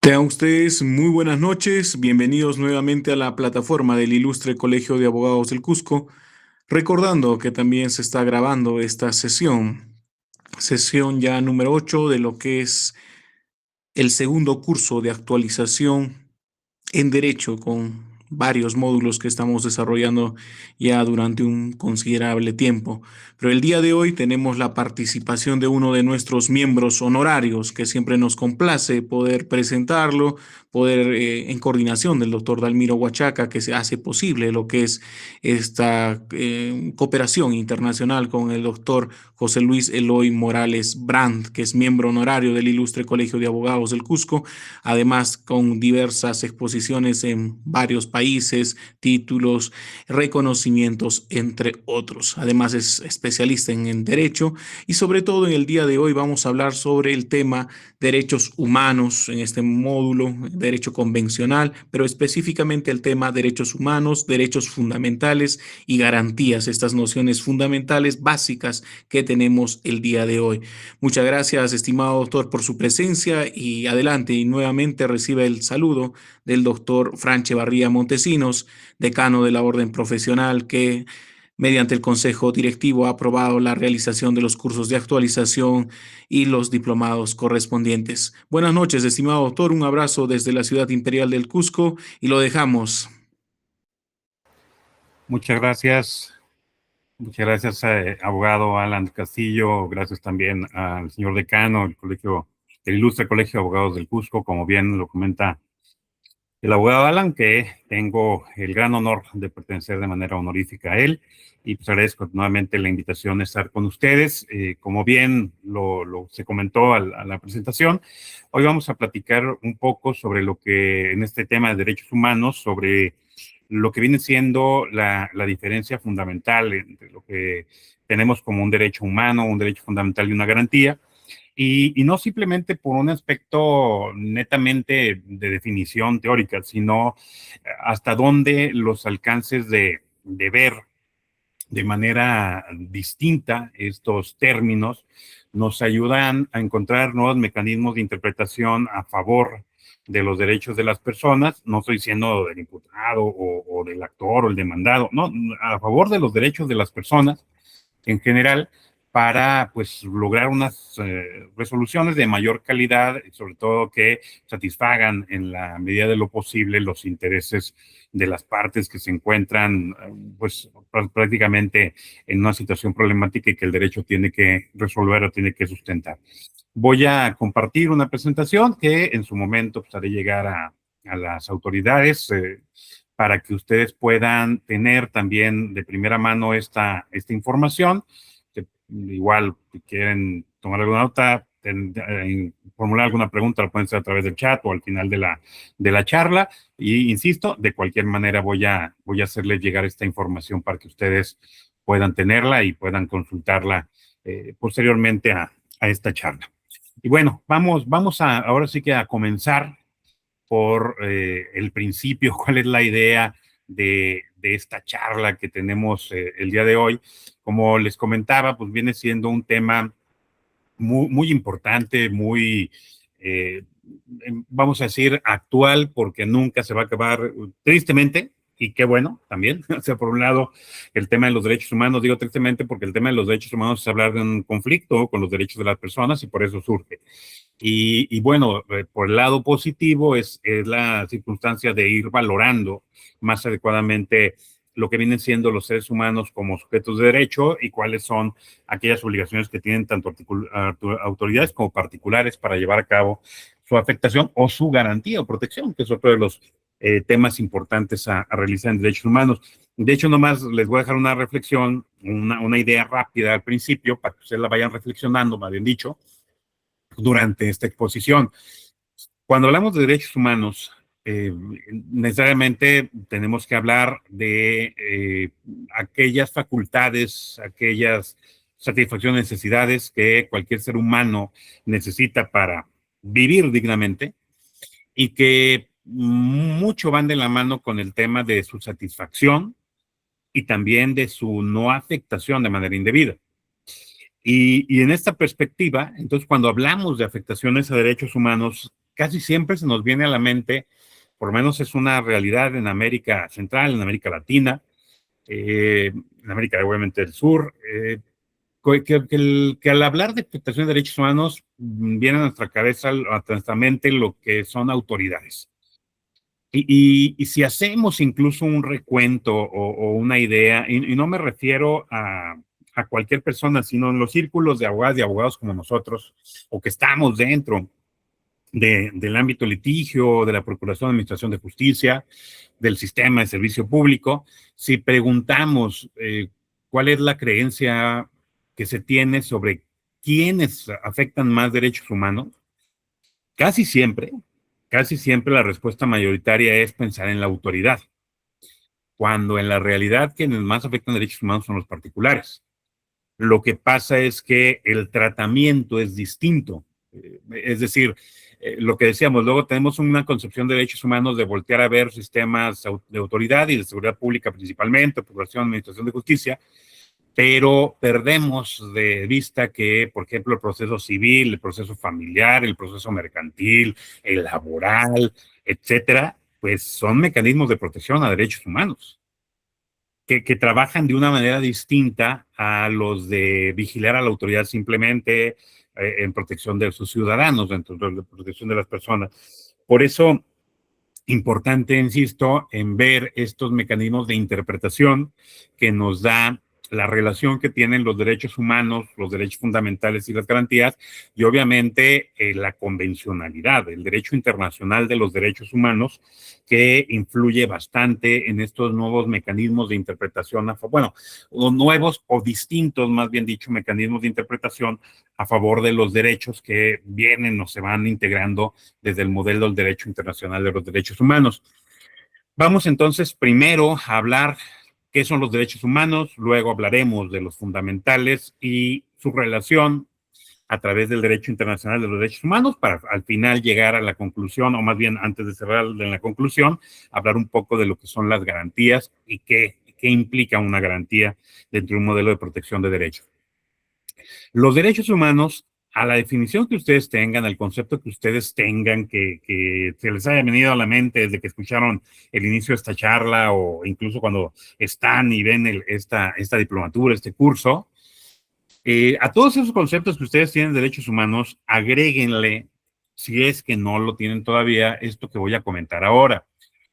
Tengan ustedes muy buenas noches, bienvenidos nuevamente a la plataforma del Ilustre Colegio de Abogados del Cusco, recordando que también se está grabando esta sesión ya número 8 de lo que es el segundo curso de actualización en Derecho con varios módulos que estamos desarrollando ya durante un considerable tiempo. Pero el día de hoy tenemos la participación de uno de nuestros miembros honorarios, que siempre nos complace poder presentarlo, poder en coordinación del doctor Dalmiro Huachaca, que se hace posible lo que es esta cooperación internacional con el doctor José Luis Eloy Morales Brandt, que es miembro honorario del Ilustre Colegio de Abogados del Cusco, además con diversas exposiciones en varios países, títulos, reconocimientos, entre otros. Además es especialista en derecho y sobre todo en el día de hoy vamos a hablar sobre el tema derechos humanos en este módulo, derecho convencional, pero específicamente el tema derechos humanos, derechos fundamentales y garantías, estas nociones fundamentales básicas que tenemos el día de hoy. Muchas gracias, estimado doctor, por su presencia y adelante. Y nuevamente recibe el saludo del doctor Franche Barría Montesinos, decano de la Orden Profesional, que mediante el Consejo Directivo ha aprobado la realización de los cursos de actualización y los diplomados correspondientes. Buenas noches, estimado doctor. Un abrazo desde la ciudad imperial del Cusco y lo dejamos. Muchas gracias. Muchas gracias, abogado Alan Castillo. Gracias también al señor decano el Ilustre Colegio de Abogados del Cusco, como bien lo comenta el abogado Alan, que tengo el gran honor de pertenecer de manera honorífica a él. Y pues agradezco nuevamente la invitación a estar con ustedes. Como bien se comentó a la presentación, hoy vamos a platicar un poco sobre lo que en este tema de derechos humanos, sobre lo que viene siendo la diferencia fundamental entre lo que tenemos como un derecho humano, un derecho fundamental y una garantía, y no simplemente por un aspecto netamente de definición teórica, sino hasta dónde los alcances de ver de manera distinta estos términos nos ayudan a encontrar nuevos mecanismos de interpretación a favor de los derechos de las personas. No estoy diciendo del imputado o del actor o el demandado, no, a favor de los derechos de las personas en general, para pues lograr unas resoluciones de mayor calidad, sobre todo que satisfagan en la medida de lo posible los intereses de las partes que se encuentran pues prácticamente en una situación problemática y que el derecho tiene que resolver o tiene que sustentar. Voy a compartir una presentación que en su momento pues, haré llegar a las autoridades para que ustedes puedan tener también de primera mano esta información. Que igual, si quieren tomar alguna nota, formular alguna pregunta, lo pueden hacer a través del chat o al final de la charla. Y insisto, de cualquier manera voy a hacerles llegar esta información para que ustedes puedan tenerla y puedan consultarla posteriormente a esta charla. Y bueno, vamos ahora sí que a comenzar por el principio, cuál es la idea de esta charla que tenemos el día de hoy. Como les comentaba, pues viene siendo un tema muy importante, eh, vamos a decir, actual, porque nunca se va a acabar, tristemente, y qué bueno también. O sea, por un lado, el tema de los derechos humanos, digo tristemente porque el tema de los derechos humanos es hablar de un conflicto con los derechos de las personas y por eso surge. Y bueno, por el lado positivo es la circunstancia de ir valorando más adecuadamente lo que vienen siendo los seres humanos como sujetos de derecho y cuáles son aquellas obligaciones que tienen tanto autoridades como particulares para llevar a cabo su afectación o su garantía o protección, que es otro de los temas importantes a realizar en derechos humanos. De hecho, nomás les voy a dejar una reflexión, una idea rápida al principio, para que ustedes la vayan reflexionando, más bien dicho, durante esta exposición. Cuando hablamos de derechos humanos, necesariamente tenemos que hablar de aquellas facultades, aquellas satisfacciones, necesidades que cualquier ser humano necesita para vivir dignamente y que mucho van de la mano con el tema de su satisfacción y también de su no afectación de manera indebida. Y en esta perspectiva, entonces, cuando hablamos de afectaciones a derechos humanos, casi siempre se nos viene a la mente, por lo menos es una realidad en América Central, en América Latina, en América obviamente del Sur, que al hablar de protección de derechos humanos viene a nuestra cabeza, a nuestra mente, lo que son autoridades. Y si hacemos incluso un recuento o una idea, y no me refiero a cualquier persona, sino en los círculos de abogadas y abogados como nosotros, o que estamos dentro del ámbito litigio, de la Procuración de Administración de Justicia, del sistema de servicio público, si preguntamos cuál es la creencia que se tiene sobre quiénes afectan más derechos humanos, casi siempre, casi siempre la respuesta mayoritaria es pensar en la autoridad, cuando en la realidad quienes más afectan derechos humanos son los particulares. Lo que pasa es que el tratamiento es distinto. Es decir, lo que decíamos, luego tenemos una concepción de derechos humanos de voltear a ver sistemas de autoridad y de seguridad pública principalmente, Procuración, Administración de Justicia, pero perdemos de vista que, por ejemplo, el proceso civil, el proceso familiar, el proceso mercantil, el laboral, etcétera, pues son mecanismos de protección a derechos humanos que trabajan de una manera distinta a los de vigilar a la autoridad simplemente en protección de sus ciudadanos, dentro de la protección de las personas. Por eso, importante, insisto, en ver estos mecanismos de interpretación que nos da la relación que tienen los derechos humanos, los derechos fundamentales y las garantías, y obviamente la convencionalidad, el derecho internacional de los derechos humanos, que influye bastante en estos nuevos mecanismos de interpretación, bueno, o nuevos o distintos, más bien dicho, mecanismos de interpretación a favor de los derechos que vienen o se van integrando desde el modelo del derecho internacional de los derechos humanos. Vamos entonces primero a hablar qué son los derechos humanos, luego hablaremos de los fundamentales y su relación a través del derecho internacional de los derechos humanos para al final llegar a la conclusión, o más bien antes de cerrar en la conclusión, hablar un poco de lo que son las garantías y qué implica una garantía dentro de un modelo de protección de derechos. Los derechos humanos, a la definición que ustedes tengan, al concepto que ustedes tengan, que se les haya venido a la mente desde que escucharon el inicio de esta charla o incluso cuando están y ven esta diplomatura, este curso, a todos esos conceptos que ustedes tienen de derechos humanos, agréguenle, si es que no lo tienen todavía, esto que voy a comentar ahora.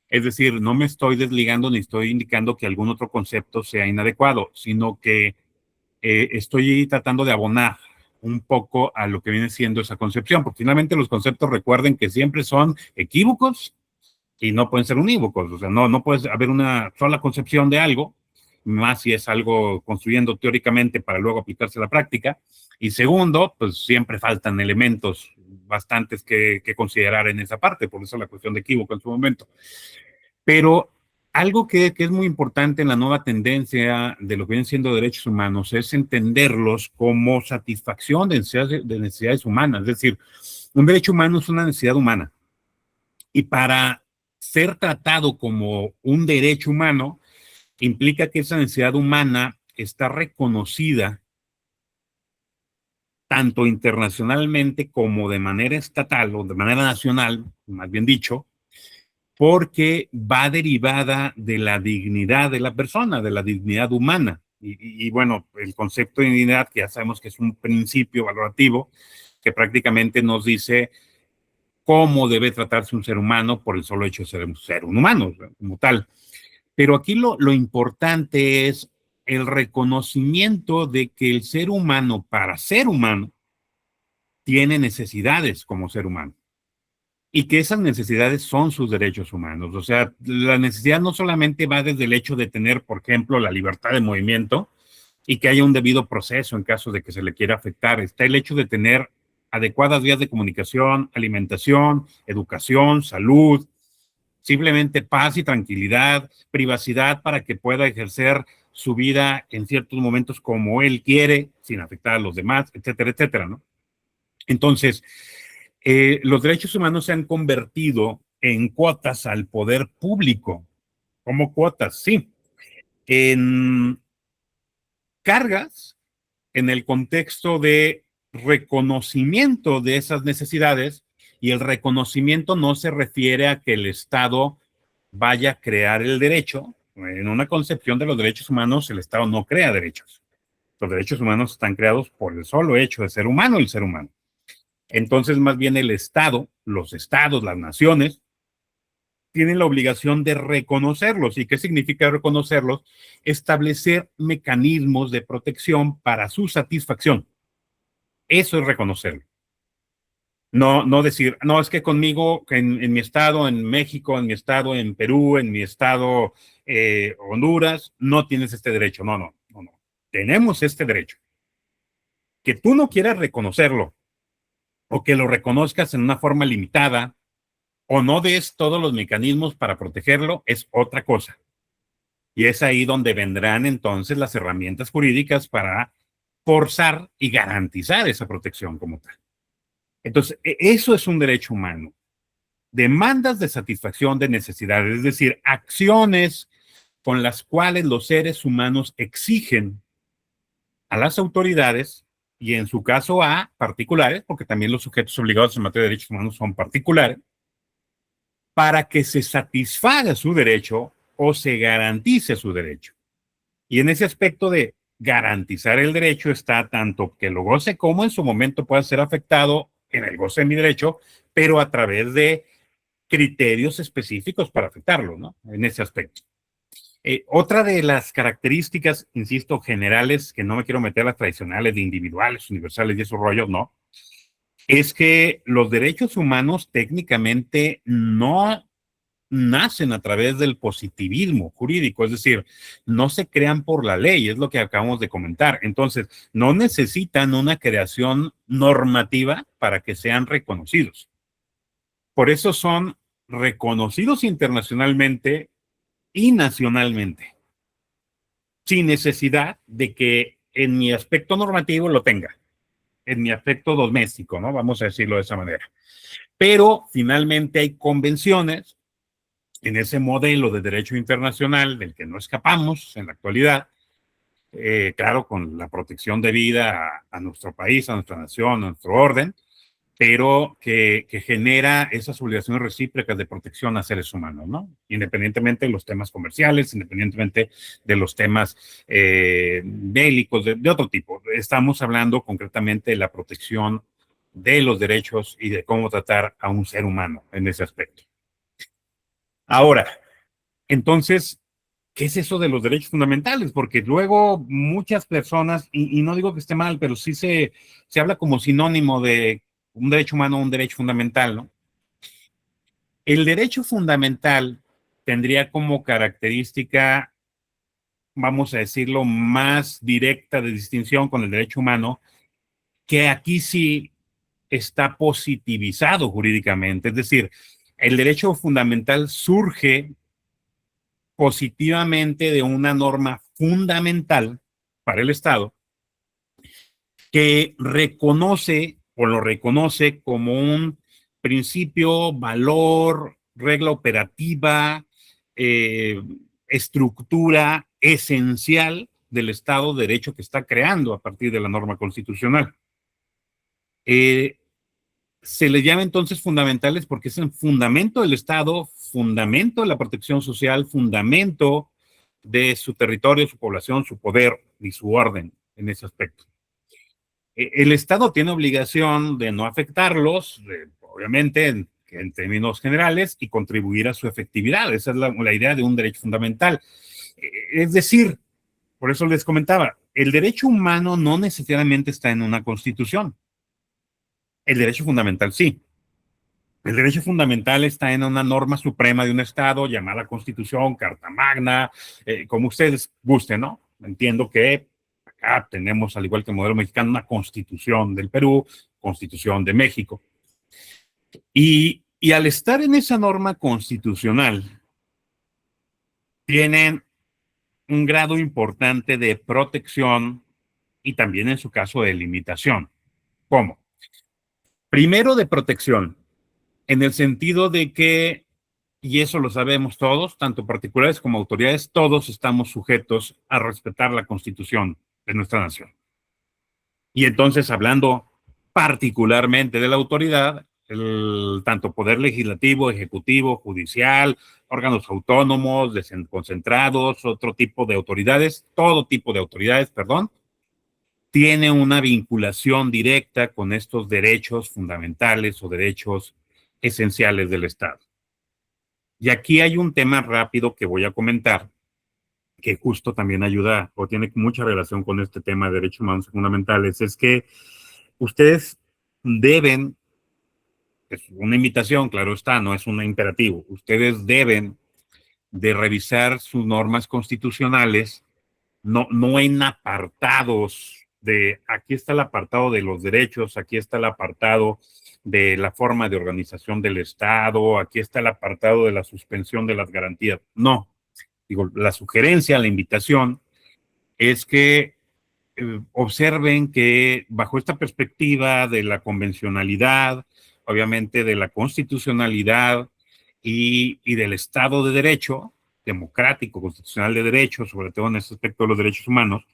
Es decir, no me estoy desligando ni estoy indicando que algún otro concepto sea inadecuado, sino que estoy tratando de abonar un poco a lo que viene siendo esa concepción, porque finalmente los conceptos recuerden que siempre son equívocos y no pueden ser unívocos, o sea, no puede haber una sola concepción de algo, más si es algo construyendo teóricamente para luego aplicarse a la práctica, y segundo, pues siempre faltan elementos bastantes que considerar en esa parte, por eso la cuestión de equívoco en su momento. Pero algo que es muy importante en la nueva tendencia de lo que vienen siendo derechos humanos es entenderlos como satisfacción de necesidades humanas. Es decir, un derecho humano es una necesidad humana. Y para ser tratado como un derecho humano, implica que esa necesidad humana está reconocida tanto internacionalmente como de manera estatal o de manera nacional, más bien dicho, porque va derivada de la dignidad de la persona, de la dignidad humana. Y bueno, el concepto de dignidad, que ya sabemos que es un principio valorativo, que prácticamente nos dice cómo debe tratarse un ser humano por el solo hecho de ser un ser humano, como tal. Pero aquí lo importante es el reconocimiento de que el ser humano, para ser humano, tiene necesidades como ser humano y que esas necesidades son sus derechos humanos. O sea, la necesidad no solamente va desde el hecho de tener, por ejemplo, la libertad de movimiento y que haya un debido proceso en caso de que se le quiera afectar. Está el hecho de tener adecuadas vías de comunicación, alimentación, educación, salud, simplemente paz y tranquilidad, privacidad para que pueda ejercer su vida en ciertos momentos como él quiere, sin afectar a los demás, etcétera, etcétera, ¿no? Entonces, los derechos humanos se han convertido en cuotas al poder público, como cuotas, sí, en cargas en el contexto de reconocimiento de esas necesidades Y el reconocimiento no se refiere a que el Estado vaya a crear el derecho. En una concepción de los derechos humanos, el Estado no crea derechos. Los derechos humanos están creados por el solo hecho de ser humano, el ser humano. Entonces, más bien el Estado, los estados, las naciones, tienen la obligación de reconocerlos. ¿Y qué significa reconocerlos? Establecer mecanismos de protección para su satisfacción. Eso es reconocerlo. No decir, no, es que conmigo, en mi estado, en México, en mi estado, en Perú, en mi estado, Honduras, no tienes este derecho. No. Tenemos este derecho. Que tú no quieras reconocerlo o que lo reconozcas en una forma limitada o no des todos los mecanismos para protegerlo es otra cosa. Y es ahí donde vendrán entonces las herramientas jurídicas para forzar y garantizar esa protección como tal. Entonces, eso es un derecho humano. Demandas de satisfacción de necesidades, es decir, acciones con las cuales los seres humanos exigen a las autoridades y en su caso a particulares, porque también los sujetos obligados en materia de derechos humanos son particulares, para que se satisfaga su derecho o se garantice su derecho. Y en ese aspecto de garantizar el derecho está tanto que lo goce como en su momento pueda ser afectado en el goce de mi derecho, pero a través de criterios específicos para afectarlo, ¿no? En ese aspecto. Otra de las características, insisto, generales, que no me quiero meter a las tradicionales de individuales, universales y esos rollos, no, es que los derechos humanos técnicamente no nacen a través del positivismo jurídico, es decir, no se crean por la ley, es lo que acabamos de comentar. Entonces, no necesitan una creación normativa para que sean reconocidos. Por eso son reconocidos internacionalmente y nacionalmente, sin necesidad de que en mi aspecto normativo lo tenga, en mi aspecto doméstico, ¿no? Vamos a decirlo de esa manera. Pero finalmente hay convenciones en ese modelo de derecho internacional del que no escapamos en la actualidad, claro, con la protección debida a nuestro país, a nuestra nación, a nuestro orden, pero que genera esas obligaciones recíprocas de protección a seres humanos, ¿no? Independientemente de los temas comerciales, independientemente de los temas bélicos, de otro tipo. Estamos hablando concretamente de la protección de los derechos y de cómo tratar a un ser humano en ese aspecto. Ahora, entonces, ¿qué es eso de los derechos fundamentales? Porque luego muchas personas, y no digo que esté mal, pero sí se habla como sinónimo de un derecho humano, un derecho fundamental, ¿no? El derecho fundamental tendría como característica, vamos a decirlo, más directa de distinción con el derecho humano, que aquí sí está positivizado jurídicamente. Es decir, el derecho fundamental surge positivamente de una norma fundamental para el Estado que reconoce o lo reconoce como un principio, valor, regla operativa, eh, estructura esencial del Estado de Derecho que está creando a partir de la norma constitucional. Se les llama entonces fundamentales porque es el fundamento del Estado, fundamento de la protección social, fundamento de su territorio, su población, su poder y su orden en ese aspecto. El Estado tiene obligación de no afectarlos, obviamente en términos generales, y contribuir a su efectividad. Esa es la idea de un derecho fundamental. Es decir, por eso les comentaba, el derecho humano no necesariamente está en una constitución. El derecho fundamental sí. El derecho fundamental está en una norma suprema de un Estado llamada Constitución, Carta Magna, como ustedes gusten, ¿no? Entiendo que acá tenemos, al igual que el modelo mexicano, una Constitución del Perú, Constitución de México. Y al estar en esa norma constitucional, tienen un grado importante de protección y también en su caso de limitación. ¿Cómo? Primero de protección, en el sentido de que, y eso lo sabemos todos, tanto particulares como autoridades, todos estamos sujetos a respetar la Constitución de nuestra nación. Y entonces, hablando particularmente de la autoridad, tanto poder legislativo, ejecutivo, judicial, órganos autónomos, desconcentrados, otro tipo de autoridades, todo tipo de autoridades, perdón, tiene una vinculación directa con estos derechos fundamentales o derechos esenciales del Estado. Y aquí hay un tema rápido que voy a comentar, que justo también ayuda o tiene mucha relación con este tema de derechos humanos fundamentales, es que ustedes deben, es una invitación, claro está, no es un imperativo, ustedes deben de revisar sus normas constitucionales, no en apartados de, aquí está el apartado de los derechos, aquí está el apartado de la forma de organización del Estado, aquí está el apartado de la suspensión de las garantías. No, digo, la sugerencia, la invitación es que observen que bajo esta perspectiva de la convencionalidad, obviamente de la constitucionalidad y del Estado de Derecho, democrático, constitucional de derecho, sobre todo en este aspecto de los derechos humanos,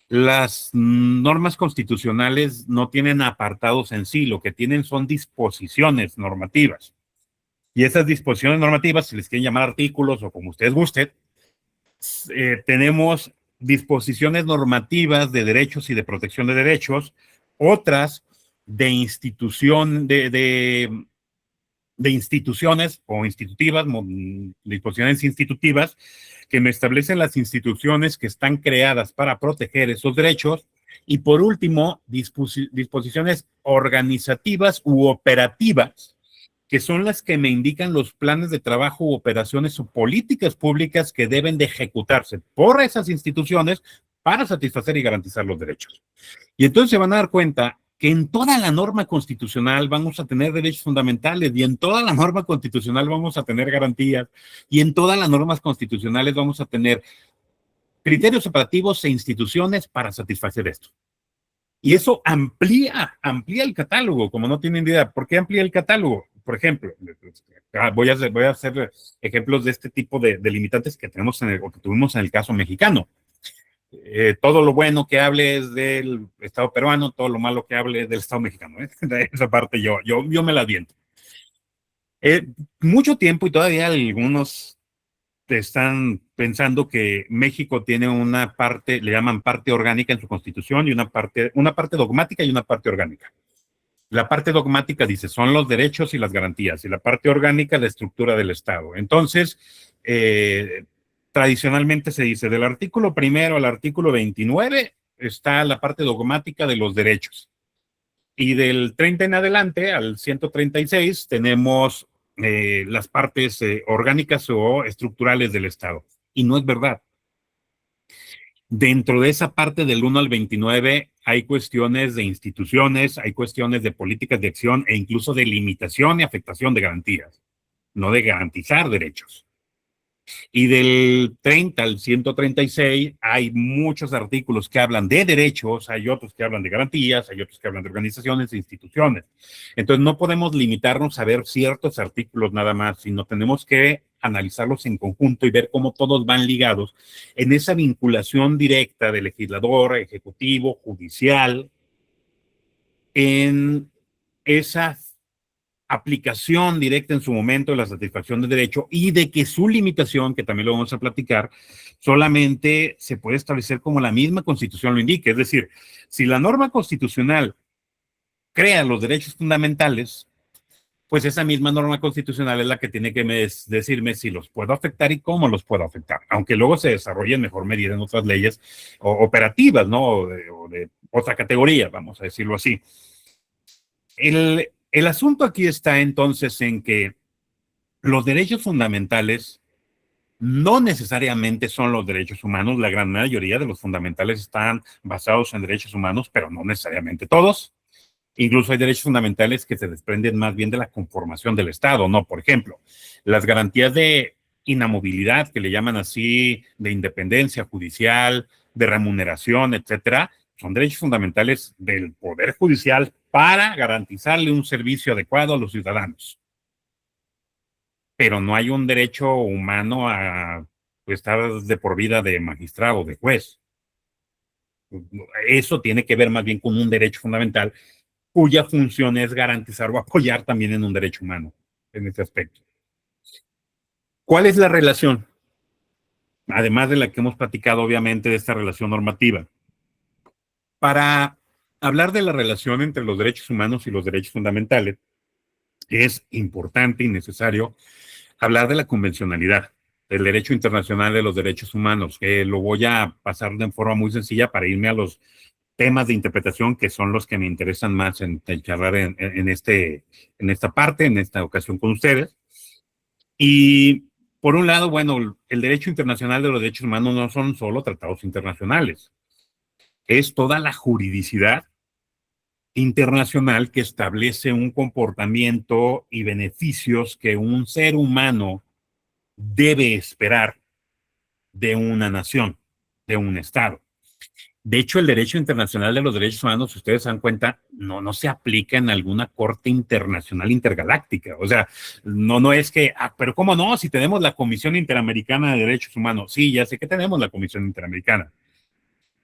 las normas constitucionales no tienen apartados en sí, lo que tienen son disposiciones normativas. Y esas disposiciones normativas, si les quieren llamar artículos o como ustedes gusten, tenemos disposiciones normativas de derechos y de protección de derechos, otras de institución, de instituciones o institutivas, disposiciones institutivas, que me establecen las instituciones que están creadas para proteger esos derechos. Y por último, disposiciones organizativas u operativas, que son las que me indican los planes de trabajo u operaciones o políticas públicas que deben de ejecutarse por esas instituciones para satisfacer y garantizar los derechos. Y entonces se van a dar cuenta que en toda la norma constitucional vamos a tener derechos fundamentales y en toda la norma constitucional vamos a tener garantías y en todas las normas constitucionales vamos a tener criterios operativos e instituciones para satisfacer esto. Y eso amplía el catálogo, como no tienen idea. ¿Por qué amplía el catálogo? Por ejemplo, voy a hacer ejemplos de este tipo de limitantes que tenemos o que tuvimos en el caso mexicano. Todo lo bueno que hables del Estado peruano, todo lo malo que hable del Estado mexicano. De esa parte yo me la aviento. Mucho tiempo y todavía algunos están pensando que México tiene una parte, le llaman parte orgánica en su constitución y una parte dogmática y una parte orgánica. La parte dogmática dice son los derechos y las garantías y la parte orgánica la estructura del Estado. Entonces, tradicionalmente se dice del artículo primero al artículo 29 está la parte dogmática de los derechos. Y del 30 en adelante al 136 tenemos las partes orgánicas o estructurales del Estado. Y no es verdad. Dentro de esa parte del 1 al 29 hay cuestiones de instituciones, hay cuestiones de políticas de acción e incluso de limitación y afectación de garantías, no de garantizar derechos. Y del 30 al 136 hay muchos artículos que hablan de derechos, hay otros que hablan de garantías, hay otros que hablan de organizaciones e instituciones. Entonces no podemos limitarnos a ver ciertos artículos nada más, sino tenemos que analizarlos en conjunto y ver cómo todos van ligados en esa vinculación directa de legislador, ejecutivo, judicial, en esa aplicación directa en su momento de la satisfacción de derecho y de que su limitación, que también lo vamos a platicar, solamente se puede establecer como la misma Constitución lo indique. Es decir, si la norma constitucional crea los derechos fundamentales, pues esa misma norma constitucional es la que tiene que decirme si los puedo afectar y cómo los puedo afectar, aunque luego se desarrolle en mejor medida en otras leyes operativas, ¿no? O de otra categoría, vamos a decirlo así. El asunto aquí está entonces en que los derechos fundamentales no necesariamente son los derechos humanos. La gran mayoría de los fundamentales están basados en derechos humanos, pero no necesariamente todos. Incluso hay derechos fundamentales que se desprenden más bien de la conformación del Estado, ¿no? Por ejemplo, las garantías de inamovilidad, que le llaman así, de independencia judicial, de remuneración, etcétera, son derechos fundamentales del Poder Judicial para garantizarle un servicio adecuado a los ciudadanos. Pero no hay un derecho humano a estar de por vida de magistrado o de juez. Eso tiene que ver más bien con un derecho fundamental cuya función es garantizar o apoyar también en un derecho humano en este aspecto. ¿Cuál es la relación? Además de la que hemos platicado, obviamente, de esta relación normativa. Para hablar de la relación entre los derechos humanos y los derechos fundamentales, es importante y necesario hablar de la convencionalidad, del derecho internacional de los derechos humanos. Lo voy a pasar de forma muy sencilla para irme a los temas de interpretación que son los que me interesan más en charlar en esta parte, en esta ocasión con ustedes. Y por un lado, bueno, el derecho internacional de los derechos humanos no son solo tratados internacionales, es toda la juridicidad internacional que establece un comportamiento y beneficios que un ser humano debe esperar de una nación, de un Estado. De hecho, el derecho internacional de los derechos humanos, si ustedes se dan cuenta, no se aplica en alguna corte internacional intergaláctica. O sea, no es que, pero ¿cómo no? Si tenemos la Comisión Interamericana de Derechos Humanos. Sí, ya sé que tenemos la Comisión Interamericana,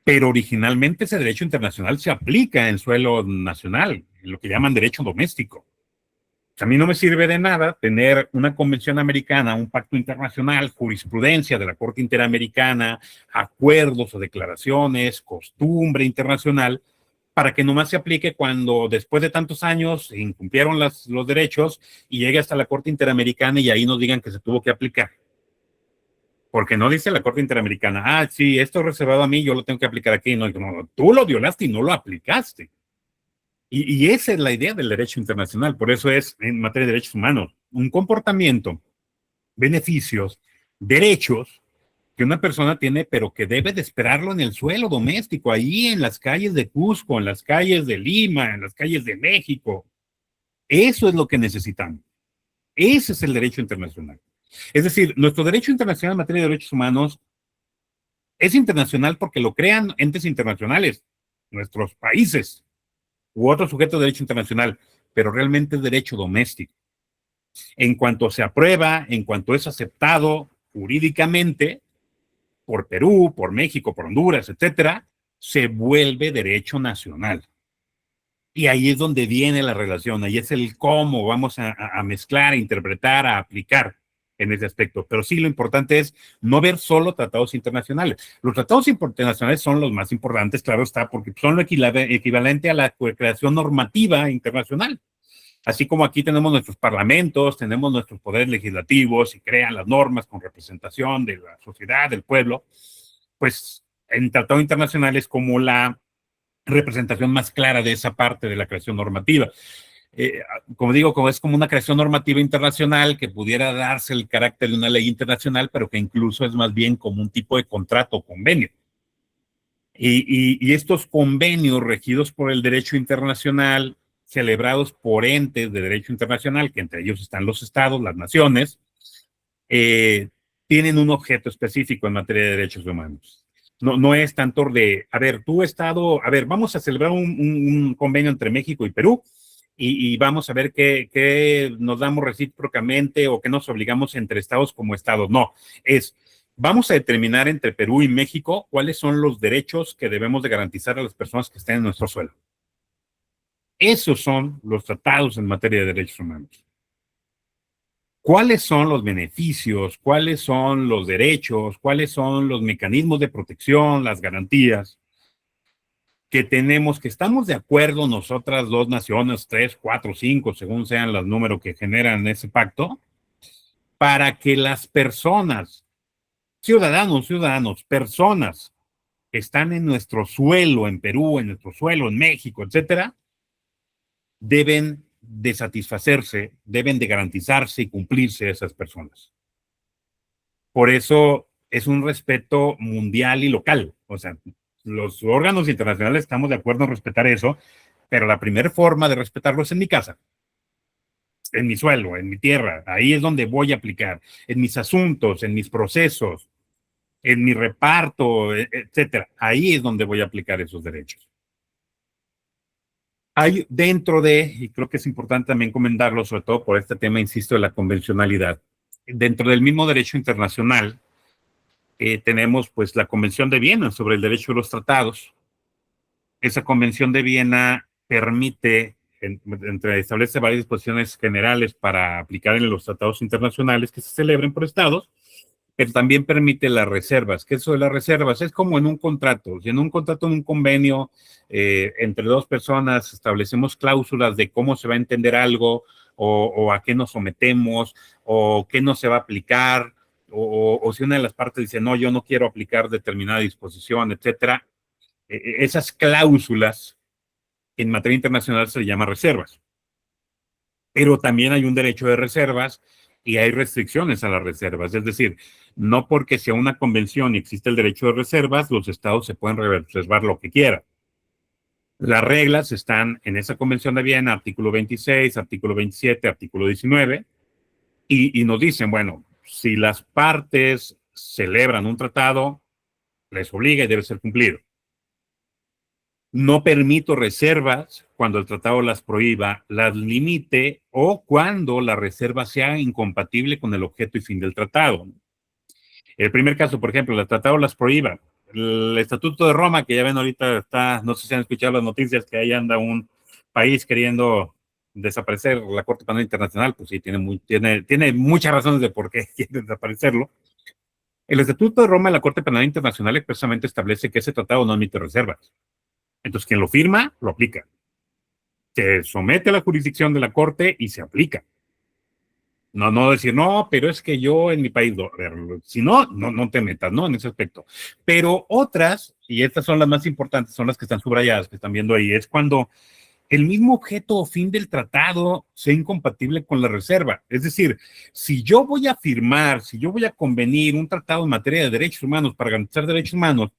pero originalmente ese derecho internacional se aplica en suelo nacional, en lo que llaman derecho doméstico. A mí no me sirve de nada tener una convención americana, un pacto internacional, jurisprudencia de la Corte Interamericana, acuerdos o declaraciones, costumbre internacional, para que nomás se aplique cuando después de tantos años se incumplieron los derechos y llegue hasta la Corte Interamericana y ahí nos digan que se tuvo que aplicar. Porque no dice la Corte Interamericana, sí, esto es reservado a mí, yo lo tengo que aplicar aquí. No, tú lo violaste y no lo aplicaste. Y esa es la idea del derecho internacional. Por eso es, en materia de derechos humanos, un comportamiento, beneficios, derechos que una persona tiene, pero que debe de esperarlo en el suelo doméstico, ahí en las calles de Cusco, en las calles de Lima, en las calles de México. Eso es lo que necesitamos. Ese es el derecho internacional. Es decir, nuestro derecho internacional en materia de derechos humanos es internacional porque lo crean entes internacionales, nuestros países u otro sujeto de derecho internacional, pero realmente es derecho doméstico. En cuanto se aprueba, en cuanto es aceptado jurídicamente por Perú, por México, por Honduras, etcétera, se vuelve derecho nacional. Y ahí es donde viene la relación, ahí es el cómo vamos a mezclar, a interpretar, a aplicar en ese aspecto. Pero sí, lo importante es no ver solo tratados internacionales. Los tratados internacionales son los más importantes, claro está, porque son lo equivalente a la creación normativa internacional. Así como aquí tenemos nuestros parlamentos, tenemos nuestros poderes legislativos y crean las normas con representación de la sociedad, del pueblo, pues en tratados internacionales como la representación más clara de esa parte de la creación normativa. Como digo, como es como una creación normativa internacional que pudiera darse el carácter de una ley internacional, pero que incluso es más bien como un tipo de contrato o convenio. Y estos convenios regidos por el derecho internacional, celebrados por entes de derecho internacional, que entre ellos están los estados, las naciones, tienen un objeto específico en materia de derechos humanos. No es tanto de, a ver, tú Estado, a ver, vamos a celebrar un convenio entre México y Perú y vamos a ver qué nos damos recíprocamente o qué nos obligamos entre Estados como Estados. No, vamos a determinar entre Perú y México cuáles son los derechos que debemos de garantizar a las personas que estén en nuestro suelo. Esos son los tratados en materia de derechos humanos. ¿Cuáles son los beneficios? ¿Cuáles son los derechos? ¿Cuáles son los mecanismos de protección, las garantías que tenemos, que estamos de acuerdo nosotras dos naciones, 3, 4, 5, según sean los números que generan ese pacto, para que las personas, ciudadanos, personas que están en nuestro suelo, en Perú, en nuestro suelo, en México, etcétera, deben de satisfacerse, deben de garantizarse y cumplirse esas personas. Por eso es un respeto mundial y local. O sea, los órganos internacionales estamos de acuerdo en respetar eso, pero la primera forma de respetarlo es en mi casa, en mi suelo, en mi tierra. Ahí es donde voy a aplicar, en mis asuntos, en mis procesos, en mi reparto, etcétera. Ahí es donde voy a aplicar esos derechos. Hay dentro de, y creo que es importante también comentarlo, sobre todo por este tema, insisto, de la convencionalidad, dentro del mismo derecho internacional, tenemos pues la Convención de Viena sobre el derecho de los tratados. Esa Convención de Viena permite establece varias disposiciones generales para aplicar en los tratados internacionales que se celebren por estados, pero también permite las reservas. ¿Qué es eso de las reservas? Es como en un contrato. Si en un contrato, en un convenio entre dos personas establecemos cláusulas de cómo se va a entender algo o a qué nos sometemos o qué no se va a aplicar o si una de las partes dice, no, yo no quiero aplicar determinada disposición, etcétera. Esas cláusulas en materia internacional se le llama reservas. Pero también hay un derecho de reservas y hay restricciones a las reservas. Es decir, no porque sea una convención y existe el derecho de reservas, los estados se pueden reservar lo que quieran. Las reglas están en esa convención de Viena, artículo 26, artículo 27, artículo 19, y nos dicen, bueno, si las partes celebran un tratado, les obliga y debe ser cumplido. No permito reservas cuando el tratado las prohíba, las limite o cuando la reserva sea incompatible con el objeto y fin del tratado. El primer caso, por ejemplo, el tratado las prohíba. El Estatuto de Roma, que ya ven ahorita está, no sé si han escuchado las noticias, que ahí anda un país queriendo desaparecer la Corte Penal Internacional, pues sí, tiene muchas razones de por qué quiere desaparecerlo. El Estatuto de Roma de la Corte Penal Internacional expresamente establece que ese tratado no admite reservas. Entonces, quien lo firma, lo aplica. Se somete a la jurisdicción de la Corte y se aplica. No decir, no, pero es que yo en mi país, si no te metas, ¿no? En ese aspecto. Pero otras, y estas son las más importantes, son las que están subrayadas, que están viendo ahí, es cuando el mismo objeto o fin del tratado sea incompatible con la reserva. Es decir, si yo voy a firmar, si yo voy a convenir un tratado en materia de derechos humanos para garantizar derechos humanos,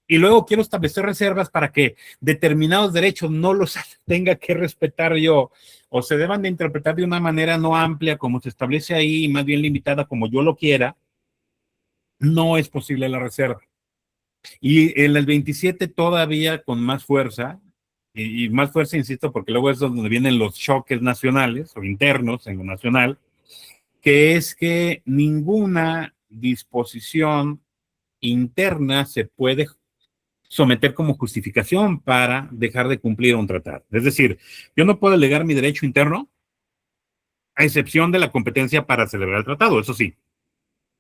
y luego quiero establecer reservas para que determinados derechos no los tenga que respetar yo o se deban de interpretar de una manera no amplia como se establece ahí, más bien limitada como yo lo quiera, no es posible la reserva. Y en el 27 todavía con más fuerza, y más fuerza, insisto, porque luego es donde vienen los choques nacionales o internos en lo nacional, que es que ninguna disposición interna se puede someter como justificación para dejar de cumplir un tratado. Es decir, yo no puedo alegar mi derecho interno, a excepción de la competencia para celebrar el tratado, eso sí.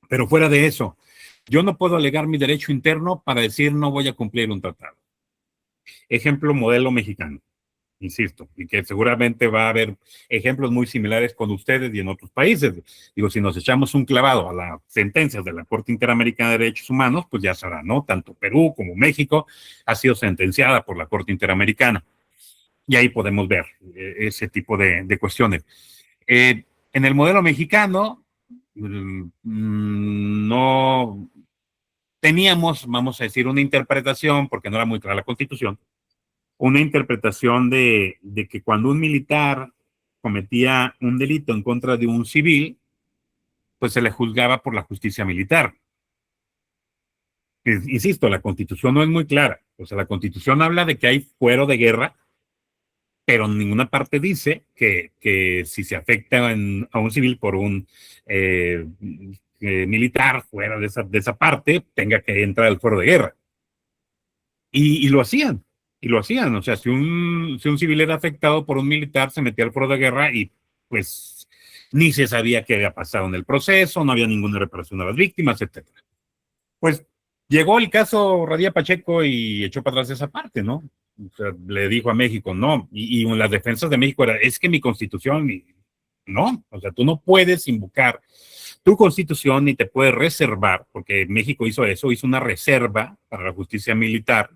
Pero fuera de eso, yo no puedo alegar mi derecho interno para decir no voy a cumplir un tratado. Ejemplo, modelo mexicano, insisto, y que seguramente va a haber ejemplos muy similares con ustedes y en otros países. Digo, si nos echamos un clavado a las sentencias de la Corte Interamericana de Derechos Humanos, pues ya sabrá, ¿no? Tanto Perú como México ha sido sentenciada por la Corte Interamericana. Y ahí podemos ver ese tipo de cuestiones. En el modelo mexicano, no teníamos, vamos a decir, una interpretación, porque no era muy clara la Constitución, una interpretación de que cuando un militar cometía un delito en contra de un civil, pues se le juzgaba por la justicia militar. Insisto, la Constitución no es muy clara. O sea, la Constitución habla de que hay fuero de guerra, pero en ninguna parte dice que si se afecta a un civil por un militar fuera de esa parte, tenga que entrar al fuero de guerra. Y lo hacían, y lo hacían. O sea, si un civil era afectado por un militar, se metía al foro de guerra y pues ni se sabía qué había pasado en el proceso, no había ninguna reparación a las víctimas, etcétera. Pues llegó el caso Radilla Pacheco y echó para atrás esa parte, ¿no? O sea, le dijo a México, no, y las defensas de México era, es que mi constitución, no, o sea, tú no puedes invocar tu constitución ni te puedes reservar, porque México hizo eso, hizo una reserva para la justicia militar,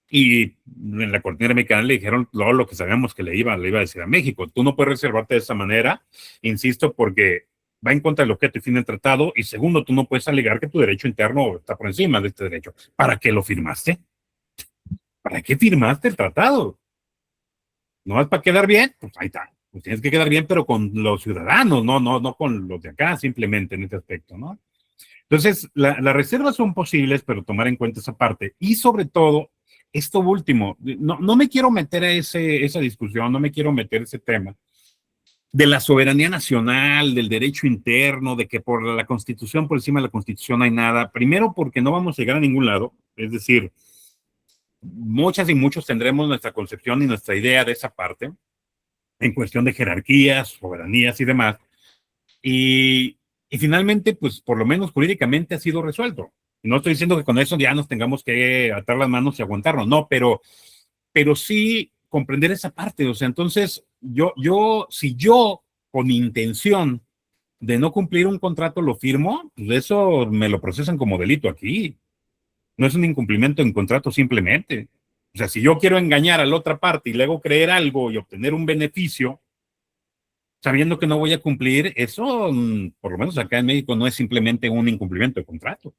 y en la Corte Interamericana le dijeron todo lo que sabíamos que le iba a decir a México. Tú no puedes reservarte de esa manera, insisto, porque va en contra del objeto y fin del tratado. Y segundo, tú no puedes alegar que tu derecho interno está por encima de este derecho. ¿Para qué lo firmaste? ¿Para qué firmaste el tratado? ¿No es para quedar bien? Pues ahí está. Pues tienes que quedar bien, pero con los ciudadanos, no con los de acá, simplemente en este aspecto, ¿no? Entonces, las reservas son posibles, pero tomar en cuenta esa parte. Y sobre todo, esto último, no me quiero meter a esa discusión, no me quiero meter a ese tema de la soberanía nacional, del derecho interno, de que por la Constitución, por encima de la Constitución no hay nada. Primero, porque no vamos a llegar a ningún lado. Es decir, muchas y muchos tendremos nuestra concepción y nuestra idea de esa parte en cuestión de jerarquías, soberanías y demás. Y, y finalmente, pues por lo menos jurídicamente ha sido resuelto. No estoy diciendo que con eso ya nos tengamos que atar las manos y aguantarnos, no, pero sí comprender esa parte. O sea, entonces, si yo con intención de no cumplir un contrato lo firmo, pues eso me lo procesan como delito aquí. No es un incumplimiento en contrato simplemente. O sea, si yo quiero engañar a la otra parte y luego creer algo y obtener un beneficio, sabiendo que no voy a cumplir, eso, por lo menos acá en México, no es simplemente un incumplimiento de contrato.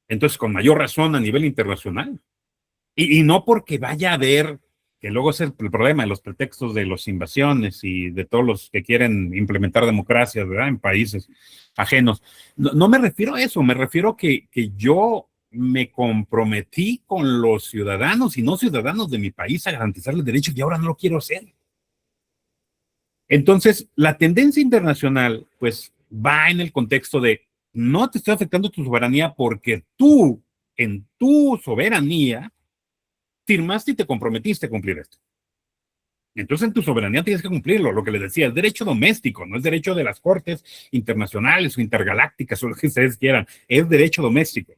Entonces, con mayor razón a nivel internacional. Y no porque vaya a haber, que luego es el problema de los pretextos de las invasiones y de todos los que quieren implementar democracia, ¿verdad? En países ajenos. No me refiero a eso, me refiero que yo me comprometí con los ciudadanos y no ciudadanos de mi país a garantizarles derechos y ahora no lo quiero hacer. Entonces, la tendencia internacional, pues, va en el contexto de no te estoy afectando tu soberanía porque tú, en tu soberanía, firmaste y te comprometiste a cumplir esto. Entonces, en tu soberanía tienes que cumplirlo. Lo que les decía, es derecho doméstico, no es derecho de las cortes internacionales o intergalácticas o lo que ustedes quieran, es derecho doméstico.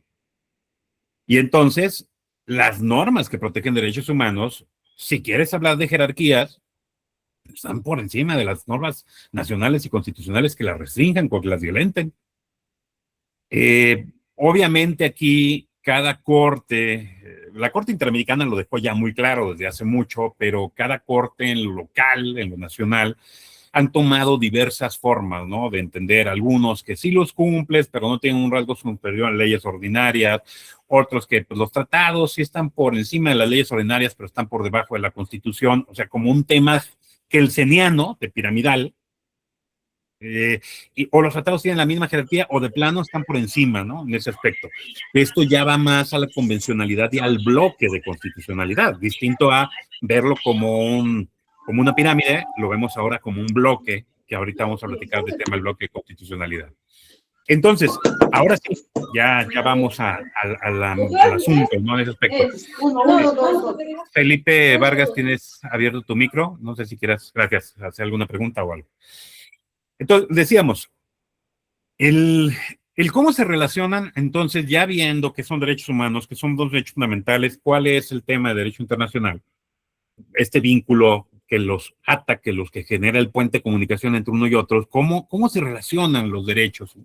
Y entonces, las normas que protegen derechos humanos, si quieres hablar de jerarquías, están por encima de las normas nacionales y constitucionales que las restrinjan o que las violenten. Obviamente aquí cada corte, la Corte Interamericana lo dejó ya muy claro desde hace mucho, pero cada corte en lo local, en lo nacional, han tomado diversas formas, ¿no? De entender algunos que sí los cumples, pero no tienen un rasgo superior a leyes ordinarias, otros que pues, los tratados sí están por encima de las leyes ordinarias, pero están por debajo de la Constitución, o sea, como un tema kelseniano, de piramidal, o los tratados tienen la misma jerarquía o de plano están por encima, ¿no? En ese aspecto. Esto ya va más a la convencionalidad y al bloque de constitucionalidad, distinto a verlo como una pirámide, lo vemos ahora como un bloque, que ahorita vamos a platicar del tema del bloque de constitucionalidad. Entonces, ahora sí, ya vamos al asunto, ¿no? En ese aspecto. Felipe Vargas, tienes abierto tu micro. No sé si quieras, gracias, hacer alguna pregunta o algo. Entonces, decíamos, el cómo se relacionan, entonces, ya viendo que son derechos humanos, que son dos derechos fundamentales, cuál es el tema de derecho internacional, este vínculo que los ata, que los que genera el puente de comunicación entre uno y otro, ¿cómo se relacionan los derechos?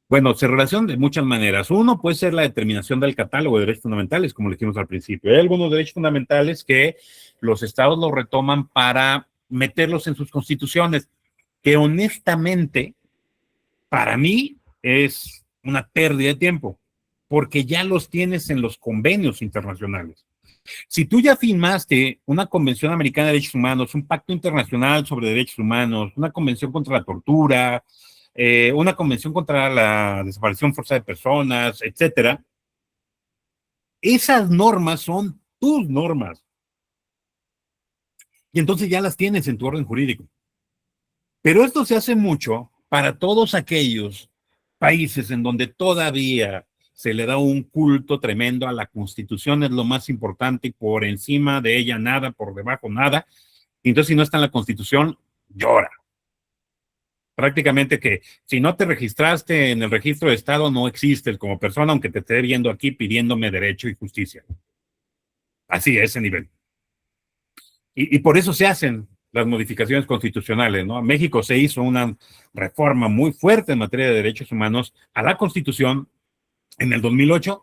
Bueno, se relacionan de muchas maneras. Uno puede ser la determinación del catálogo de derechos fundamentales, como le dijimos al principio. Hay algunos derechos fundamentales que los estados los retoman para meterlos en sus constituciones, que honestamente, para mí, es una pérdida de tiempo, porque ya los tienes en los convenios internacionales. Si tú ya firmaste una Convención Americana de Derechos Humanos, un Pacto Internacional sobre Derechos Humanos, una Convención contra la Tortura, una Convención contra la Desaparición Forzada de Personas, etcétera, esas normas son tus normas. Y entonces ya las tienes en tu orden jurídico. Pero esto se hace mucho para todos aquellos países en donde todavía se le da un culto tremendo a la Constitución, es lo más importante y por encima de ella nada, por debajo nada. Y entonces si no está en la Constitución, llora. Prácticamente que si no te registraste en el registro de Estado, no existes como persona, aunque te esté viendo aquí pidiéndome derecho y justicia. Así, a ese nivel. Y por eso se hacen las modificaciones constitucionales, ¿no? México se hizo una reforma muy fuerte en materia de derechos humanos a la Constitución en el 2008,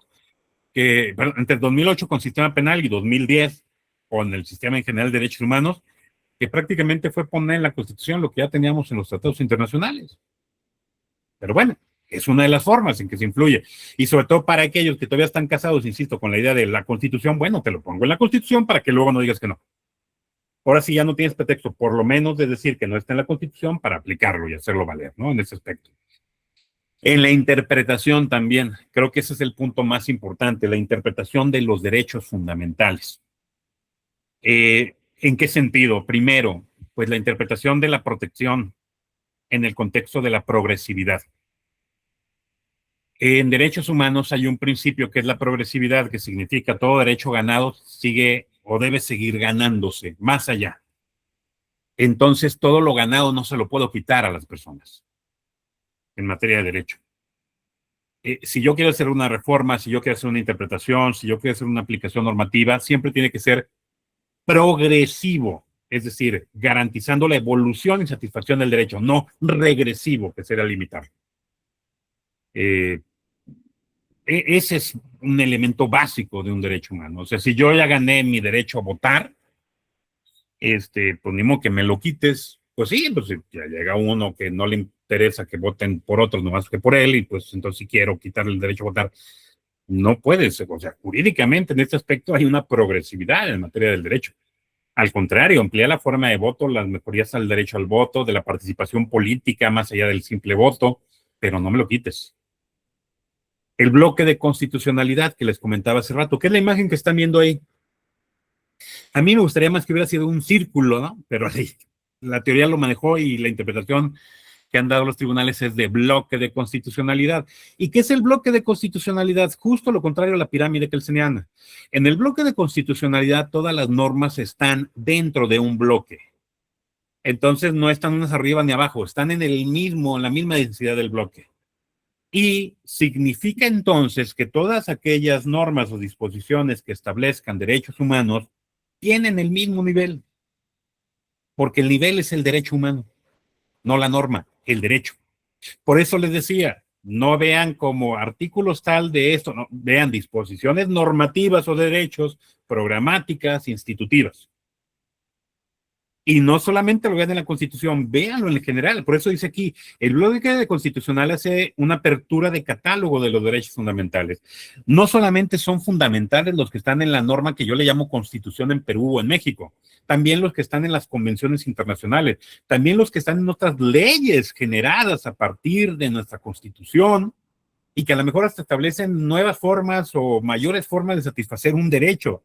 entre el 2008 con sistema penal y 2010 con el sistema en general de derechos humanos, que prácticamente fue poner en la Constitución lo que ya teníamos en los tratados internacionales. Pero bueno, es una de las formas en que se influye. Y sobre todo para aquellos que todavía están casados, insisto, con la idea de la Constitución, bueno, te lo pongo en la Constitución para que luego no digas que no. Ahora sí ya no tienes pretexto, por lo menos de decir que no está en la Constitución para aplicarlo y hacerlo valer, ¿no? En ese aspecto. En la interpretación también, creo que ese es el punto más importante, la interpretación de los derechos fundamentales. ¿En qué sentido? Primero, pues la interpretación de la protección en el contexto de la progresividad. En derechos humanos hay un principio que es la progresividad, que significa todo derecho ganado sigue o debe seguir ganándose, más allá. Entonces, todo lo ganado no se lo puedo quitar a las personas en materia de derecho. Si yo quiero hacer una reforma, si yo quiero hacer una interpretación, si yo quiero hacer una aplicación normativa, siempre tiene que ser progresivo, es decir, garantizando la evolución y satisfacción del derecho, no regresivo, que será limitar. Ese es un elemento básico de un derecho humano. O sea, si yo ya gané mi derecho a votar, pues ni modo que me lo quites. Pues sí, pues ya llega uno que no le interesa que voten por otros nomás que por él, y pues entonces si quiero quitarle el derecho a votar, no puedes. O sea, jurídicamente en este aspecto hay una progresividad en materia del derecho. Al contrario, amplía la forma de voto, las mejorías al derecho al voto, de la participación política más allá del simple voto, pero no me lo quites. El bloque de constitucionalidad que les comentaba hace rato, que es la imagen que están viendo ahí. A mí me gustaría más que hubiera sido un círculo, ¿no? Pero la teoría lo manejó y la interpretación que han dado los tribunales es de bloque de constitucionalidad. ¿Y qué es el bloque de constitucionalidad? Justo lo contrario a la pirámide kelseniana. En el bloque de constitucionalidad todas las normas están dentro de un bloque. Entonces no están unas arriba ni abajo, están en la misma densidad del bloque. Y significa entonces que todas aquellas normas o disposiciones que establezcan derechos humanos tienen el mismo nivel, porque el nivel es el derecho humano, no la norma, el derecho. Por eso les decía, no vean como artículos tal de esto, no, vean disposiciones normativas o derechos, programáticas, institutivas. Y no solamente lo vean en la Constitución, véanlo en general. Por eso dice aquí, el bloque de constitucional hace una apertura de catálogo de los derechos fundamentales. No solamente son fundamentales los que están en la norma que yo le llamo Constitución en Perú o en México, también los que están en las convenciones internacionales, también los que están en otras leyes generadas a partir de nuestra Constitución y que a lo mejor hasta establecen nuevas formas o mayores formas de satisfacer un derecho.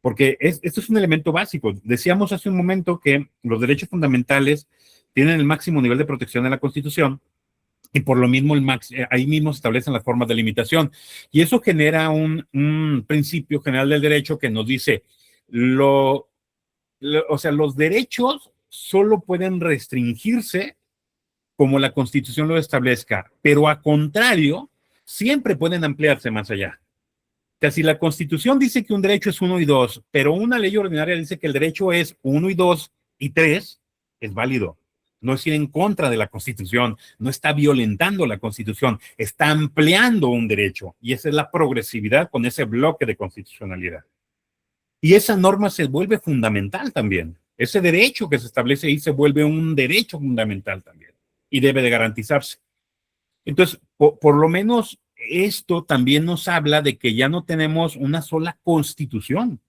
Porque esto es un elemento básico. Decíamos hace un momento que los derechos fundamentales tienen el máximo nivel de protección en la Constitución y por lo mismo ahí mismo se establecen las formas de limitación. Y eso genera un principio general del derecho que nos dice, o sea, los derechos solo pueden restringirse como la Constitución lo establezca, pero a contrario, siempre pueden ampliarse más allá. O sea, si la Constitución dice que un derecho es 1 y 2, pero una ley ordinaria dice que el derecho es 1 y 2 y 3, es válido. No es ir en contra de la Constitución, no está violentando la Constitución, está ampliando un derecho. Y esa es la progresividad con ese bloque de constitucionalidad. Y esa norma se vuelve fundamental también. Ese derecho que se establece ahí se vuelve un derecho fundamental también y debe de garantizarse. Entonces, por lo menos esto también nos habla de que ya no tenemos una sola constitución,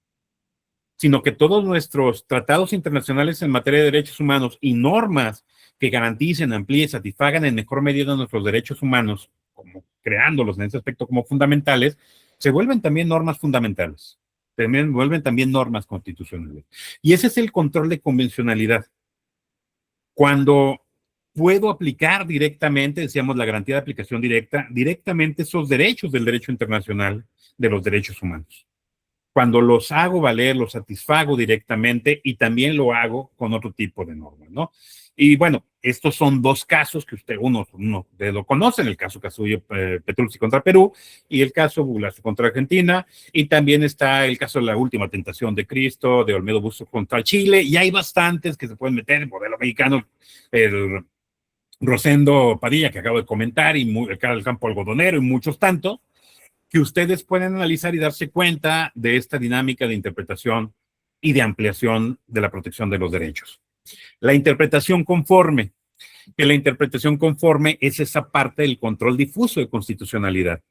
sino que todos nuestros tratados internacionales en materia de derechos humanos y normas que garanticen, amplíen, satisfagan en mejor medida nuestros derechos humanos, como creándolos en ese aspecto como fundamentales, se vuelven también normas fundamentales, también vuelven también normas constitucionales. Y ese es el control de convencionalidad. Cuando puedo aplicar directamente, decíamos, la garantía de aplicación directa, directamente esos derechos del derecho internacional de los derechos humanos. Cuando los hago valer, los satisfago directamente y también lo hago con otro tipo de normas, ¿no? Y bueno, estos son dos casos que uno de lo conocen, el caso Casullo Petrucci contra Perú y el caso Bulacio contra Argentina, y también está el caso de la última tentación de Cristo, de Olmedo Bustos contra Chile, y hay bastantes que se pueden meter en el modelo mexicano, el Rosendo Padilla, que acabo de comentar, y el campo algodonero, y muchos tantos, que ustedes pueden analizar y darse cuenta de esta dinámica de interpretación y de ampliación de la protección de los derechos. La interpretación conforme, que la interpretación conforme es esa parte del control difuso de constitucionalidad,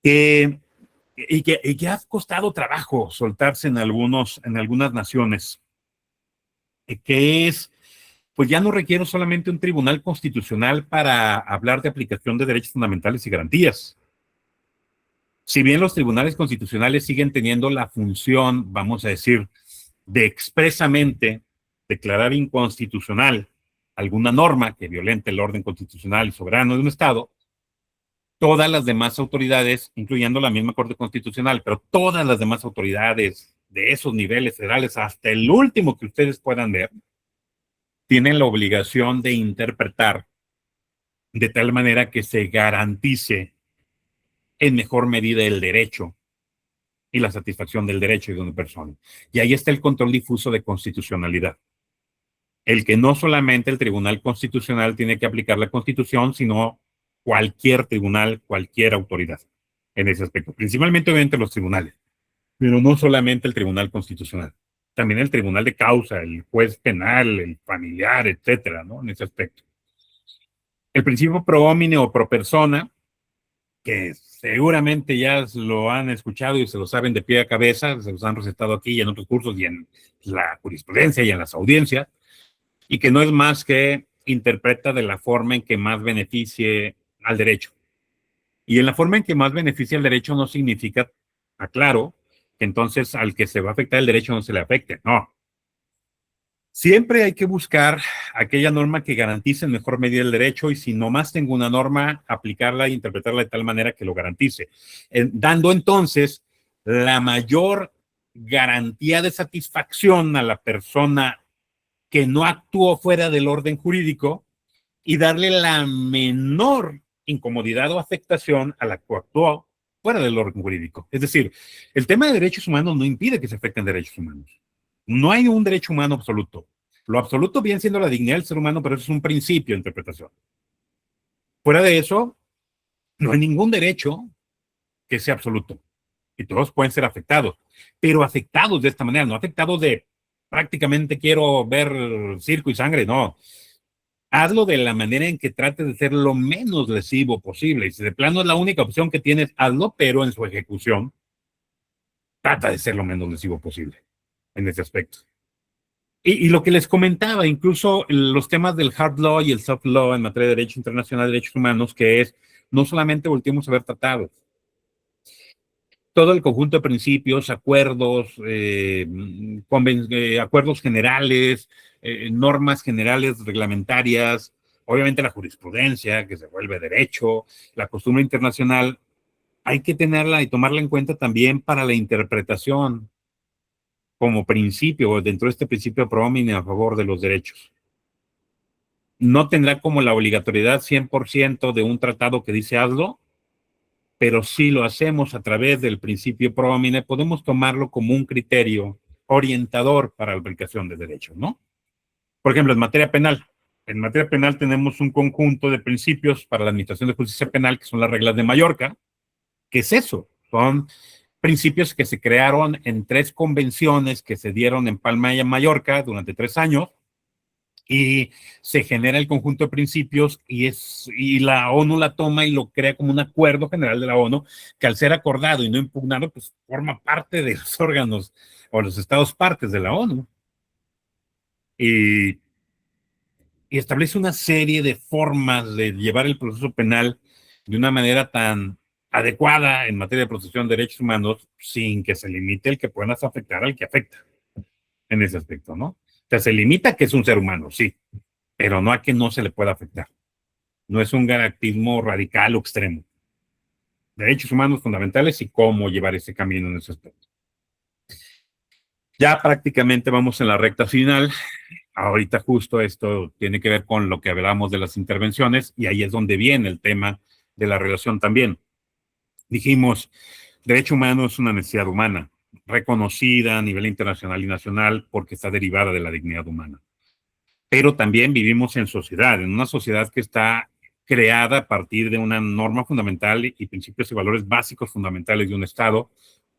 y que ha costado trabajo soltarse en algunas naciones, que es, pues ya no requiero solamente un tribunal constitucional para hablar de aplicación de derechos fundamentales y garantías. Si bien los tribunales constitucionales siguen teniendo la función, vamos a decir, de expresamente declarar inconstitucional alguna norma que violente el orden constitucional y soberano de un Estado, todas las demás autoridades, incluyendo la misma Corte Constitucional, pero todas las demás autoridades de esos niveles federales, hasta el último que ustedes puedan ver, tienen la obligación de interpretar de tal manera que se garantice en mejor medida el derecho y la satisfacción del derecho de una persona. Y ahí está el control difuso de constitucionalidad. El que no solamente el Tribunal Constitucional tiene que aplicar la Constitución, sino cualquier tribunal, cualquier autoridad en ese aspecto. Principalmente, obviamente, los tribunales, pero no solamente el Tribunal Constitucional. También el Tribunal de Causa, el juez penal, el familiar, etcétera, ¿no? En ese aspecto. El principio pro homine o pro persona, que seguramente ya lo han escuchado y se lo saben de pie a cabeza, se los han recetado aquí y en otros cursos y en la jurisprudencia y en las audiencias, y que no es más que interpreta de la forma en que más beneficie al derecho. Y en la forma en que más beneficia al derecho no significa, aclaro, que entonces al que se va a afectar el derecho no se le afecte, no. Siempre hay que buscar aquella norma que garantice en mejor medida el derecho y si nomás tengo una norma, aplicarla e interpretarla de tal manera que lo garantice, dando entonces la mayor garantía de satisfacción a la persona que no actuó fuera del orden jurídico y darle la menor incomodidad o afectación a la que actuó fuera del orden jurídico. Es decir, el tema de derechos humanos no impide que se afecten derechos humanos. No hay un derecho humano absoluto. Lo absoluto viene siendo la dignidad del ser humano, pero eso es un principio de interpretación. Fuera de eso, no hay ningún derecho que sea absoluto. Y todos pueden ser afectados, pero afectados de esta manera, no afectados de prácticamente quiero ver circo y sangre, no. Hazlo de la manera en que trates de ser lo menos lesivo posible. Y si de plano es la única opción que tienes, hazlo, pero en su ejecución, trata de ser lo menos lesivo posible en ese aspecto. Y lo que les comentaba, incluso los temas del hard law y el soft law en materia de derecho internacional de derechos humanos, que es no solamente volteemos a ver tratados, todo el conjunto de principios, acuerdos, acuerdos generales, normas generales reglamentarias, obviamente la jurisprudencia que se vuelve derecho, la costumbre internacional, hay que tenerla y tomarla en cuenta también para la interpretación como principio, dentro de este principio pro homine a favor de los derechos. No tendrá como la obligatoriedad 100% de un tratado que dice hazlo, pero si lo hacemos a través del principio pro homine, podemos tomarlo como un criterio orientador para la aplicación de derechos, ¿no? Por ejemplo, en materia penal tenemos un conjunto de principios para la administración de justicia penal, que son las reglas de Mallorca. ¿Qué es eso? Son principios que se crearon en 3 convenciones que se dieron en Palma y en Mallorca durante 3 años, y se genera el conjunto de principios y la ONU la toma y lo crea como un acuerdo general de la ONU que al ser acordado y no impugnado, pues forma parte de los órganos o los estados partes de la ONU. Y establece una serie de formas de llevar el proceso penal de una manera tan adecuada en materia de protección de derechos humanos sin que se limite el que puedas afectar al que afecta en ese aspecto, ¿no? O sea, se limita a que es un ser humano, sí, pero no a que no se le pueda afectar. No es un garantismo radical o extremo. Derechos humanos fundamentales y cómo llevar ese camino en ese aspecto. Ya prácticamente vamos en la recta final. Ahorita justo esto tiene que ver con lo que hablamos de las intervenciones y ahí es donde viene el tema de la relación también. Dijimos, derecho humano es una necesidad humana, reconocida a nivel internacional y nacional porque está derivada de la dignidad humana. Pero también vivimos en sociedad, en una sociedad que está creada a partir de una norma fundamental y principios y valores básicos fundamentales de un Estado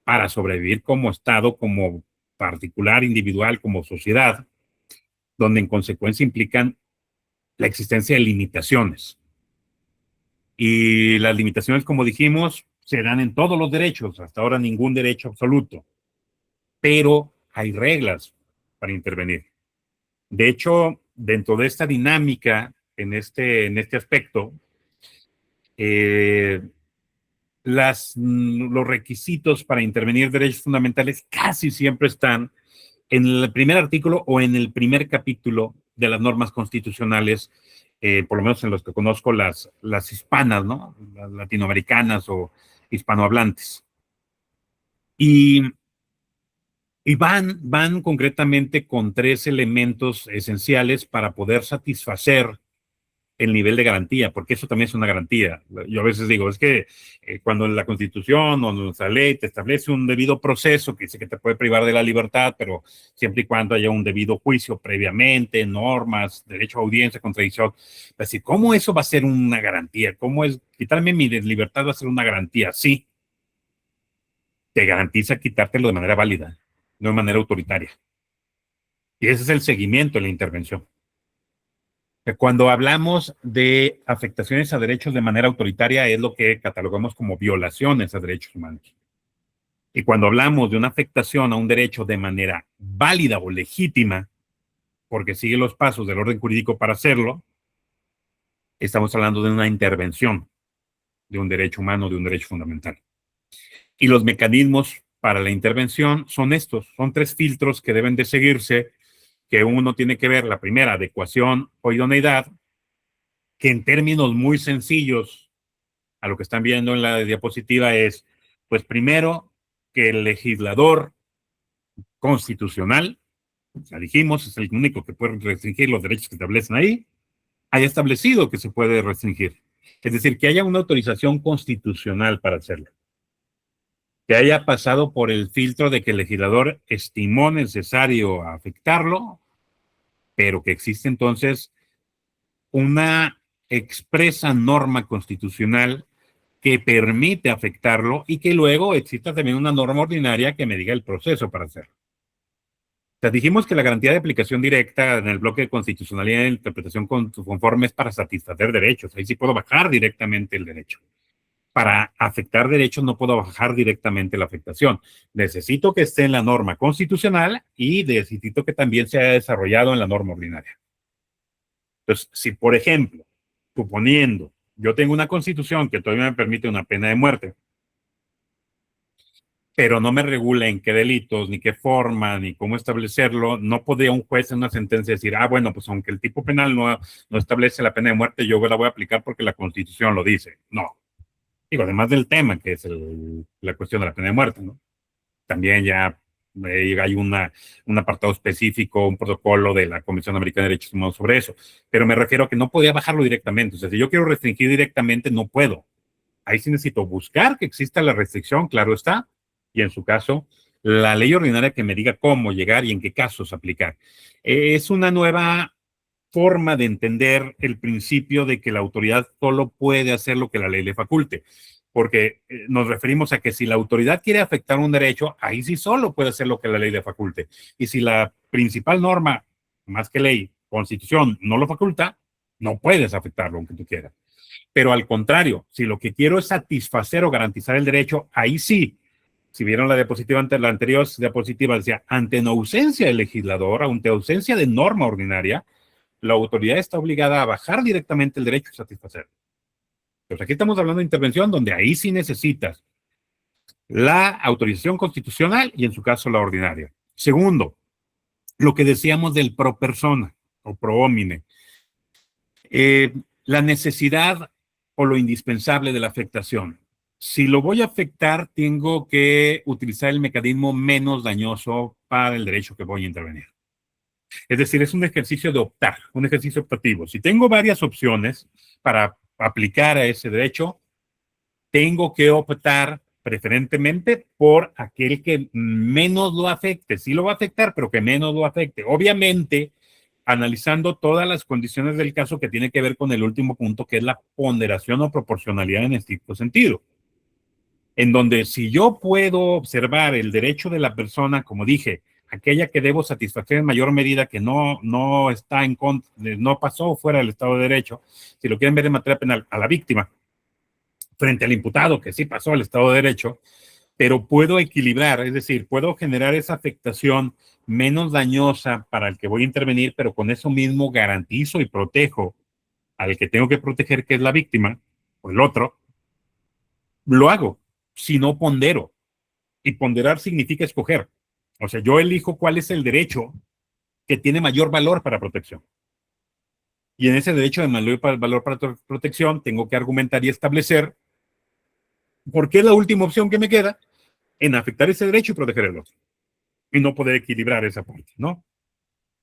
para sobrevivir como Estado, como particular, individual, como sociedad, donde en consecuencia implican la existencia de limitaciones. Y las limitaciones, como dijimos, se dan en todos los derechos, hasta ahora ningún derecho absoluto, pero hay reglas para intervenir. De hecho, dentro de esta dinámica, en este aspecto, los requisitos para intervenir derechos fundamentales casi siempre están en el primer artículo o en el primer capítulo de las normas constitucionales por lo menos en los que conozco, las hispanas, ¿no? Las latinoamericanas o hispanohablantes. Y, y van concretamente con 3 elementos esenciales para poder satisfacer el nivel de garantía, porque eso también es una garantía. Yo a veces digo, es que cuando la Constitución o nuestra ley te establece un debido proceso que dice que te puede privar de la libertad, pero siempre y cuando haya un debido juicio previamente, normas, derecho a audiencia, contradicción, es decir, ¿cómo eso va a ser una garantía? ¿Cómo es quitarme mi libertad va a ser una garantía? Sí, te garantiza quitártelo de manera válida, no de manera autoritaria. Y ese es el seguimiento de la intervención. Cuando hablamos de afectaciones a derechos de manera autoritaria es lo que catalogamos como violaciones a derechos humanos. Y cuando hablamos de una afectación a un derecho de manera válida o legítima, porque sigue los pasos del orden jurídico para hacerlo, estamos hablando de una intervención de un derecho humano, de un derecho fundamental. Y los mecanismos para la intervención son estos, son 3 filtros que deben de seguirse, que uno tiene que ver, la primera, adecuación o idoneidad, que en términos muy sencillos, a lo que están viendo en la diapositiva es, pues primero, que el legislador constitucional, ya dijimos, es el único que puede restringir los derechos que establecen ahí, haya establecido que se puede restringir. Es decir, que haya una autorización constitucional para hacerlo. Que haya pasado por el filtro de que el legislador estimó necesario afectarlo, pero que existe entonces una expresa norma constitucional que permite afectarlo y que luego exista también una norma ordinaria que me diga el proceso para hacerlo. O sea, dijimos que la garantía de aplicación directa en el bloque de constitucionalidad e interpretación conforme es para satisfacer derechos. Ahí sí puedo bajar directamente el derecho. Para afectar derechos no puedo bajar directamente la afectación. Necesito que esté en la norma constitucional y necesito que también se haya desarrollado en la norma ordinaria. Entonces, si por ejemplo, suponiendo, yo tengo una constitución que todavía me permite una pena de muerte, pero no me regula en qué delitos, ni qué forma, ni cómo establecerlo, no podría un juez en una sentencia decir, bueno, pues aunque el tipo penal no establece la pena de muerte, yo la voy a aplicar porque la Constitución lo dice. No. Digo, además del tema, que es la cuestión de la pena de muerte, ¿no? También ya hay un apartado específico, un protocolo de la Convención Americana de Derechos Humanos sobre eso. Pero me refiero a que no podía bajarlo directamente. O sea, si yo quiero restringir directamente, no puedo. Ahí sí necesito buscar que exista la restricción, claro está, y en su caso, la ley ordinaria que me diga cómo llegar y en qué casos aplicar. Es una nueva forma de entender el principio de que la autoridad solo puede hacer lo que la ley le faculte, porque nos referimos a que si la autoridad quiere afectar un derecho, ahí sí solo puede hacer lo que la ley le faculte. Y si la principal norma, más que ley, constitución, no lo faculta, no puedes afectarlo aunque tú quieras. Pero al contrario, si lo que quiero es satisfacer o garantizar el derecho, ahí sí. Si vieron la diapositiva la anterior diapositiva, decía, ante una ausencia del legislador, ante ausencia de norma ordinaria, la autoridad está obligada a bajar directamente el derecho a satisfacer. Pues aquí estamos hablando de intervención donde ahí sí necesitas la autorización constitucional y en su caso la ordinaria. Segundo, lo que decíamos del pro persona o pro homine. La necesidad o lo indispensable de la afectación. Si lo voy a afectar, tengo que utilizar el mecanismo menos dañoso para el derecho que voy a intervenir. Es decir, es un ejercicio de optar, un ejercicio optativo. Si tengo varias opciones para aplicar a ese derecho, tengo que optar preferentemente por aquel que menos lo afecte. Sí lo va a afectar, pero que menos lo afecte. Obviamente, analizando todas las condiciones del caso que tiene que ver con el último punto, que es la ponderación o proporcionalidad en estricto sentido. En donde si yo puedo observar el derecho de la persona, como dije, aquella que debo satisfacer en mayor medida que no está en contra, no pasó fuera del Estado de Derecho, si lo quieren ver en materia penal, a la víctima, frente al imputado que sí pasó al Estado de Derecho, pero puedo equilibrar, es decir, puedo generar esa afectación menos dañosa para el que voy a intervenir, pero con eso mismo garantizo y protejo al que tengo que proteger, que es la víctima, o el otro, lo hago, si no pondero. Y ponderar significa escoger. O sea, yo elijo cuál es el derecho que tiene mayor valor para protección. Y en ese derecho de valor para protección tengo que argumentar y establecer por qué es la última opción que me queda en afectar ese derecho y proteger el otro. Y no poder equilibrar esa parte, ¿no?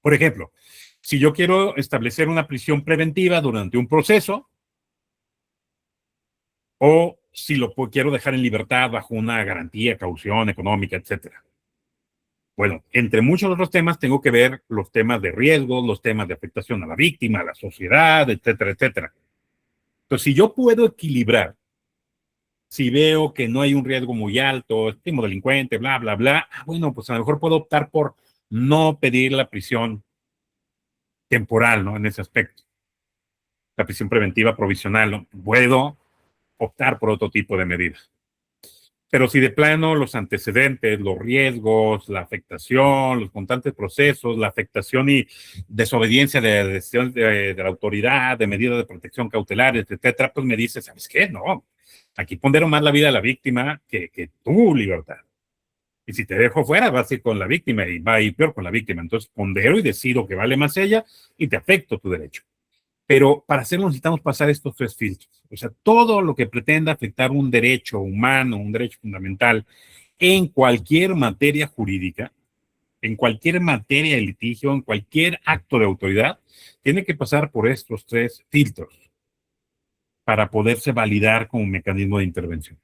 Por ejemplo, si yo quiero establecer una prisión preventiva durante un proceso, o si lo quiero dejar en libertad bajo una garantía, caución económica, etcétera. Bueno, entre muchos otros temas tengo que ver los temas de riesgo, los temas de afectación a la víctima, a la sociedad, etcétera, etcétera. Entonces, si yo puedo equilibrar, si veo que no hay un riesgo muy alto, estimo delincuente, bla, bla, bla, bueno, pues a lo mejor puedo optar por no pedir la prisión temporal, ¿no? En ese aspecto. La prisión preventiva provisional, ¿no? Puedo optar por otro tipo de medidas. Pero si de plano los antecedentes, los riesgos, la afectación, los constantes procesos, la afectación y desobediencia de decisiones de la autoridad, de medidas de protección cautelares, etcétera, pues me dice, ¿sabes qué? No, aquí pondero más la vida de la víctima que tu libertad. Y si te dejo fuera, vas a ir con la víctima y va a ir peor con la víctima. Entonces pondero y decido que vale más ella y te afecto tu derecho. Pero para hacerlo necesitamos pasar estos tres filtros. O sea, todo lo que pretenda afectar un derecho humano, un derecho fundamental, en cualquier materia jurídica, en cualquier materia de litigio, en cualquier acto de autoridad, tiene que pasar por estos tres filtros para poderse validar como mecanismo de intervención.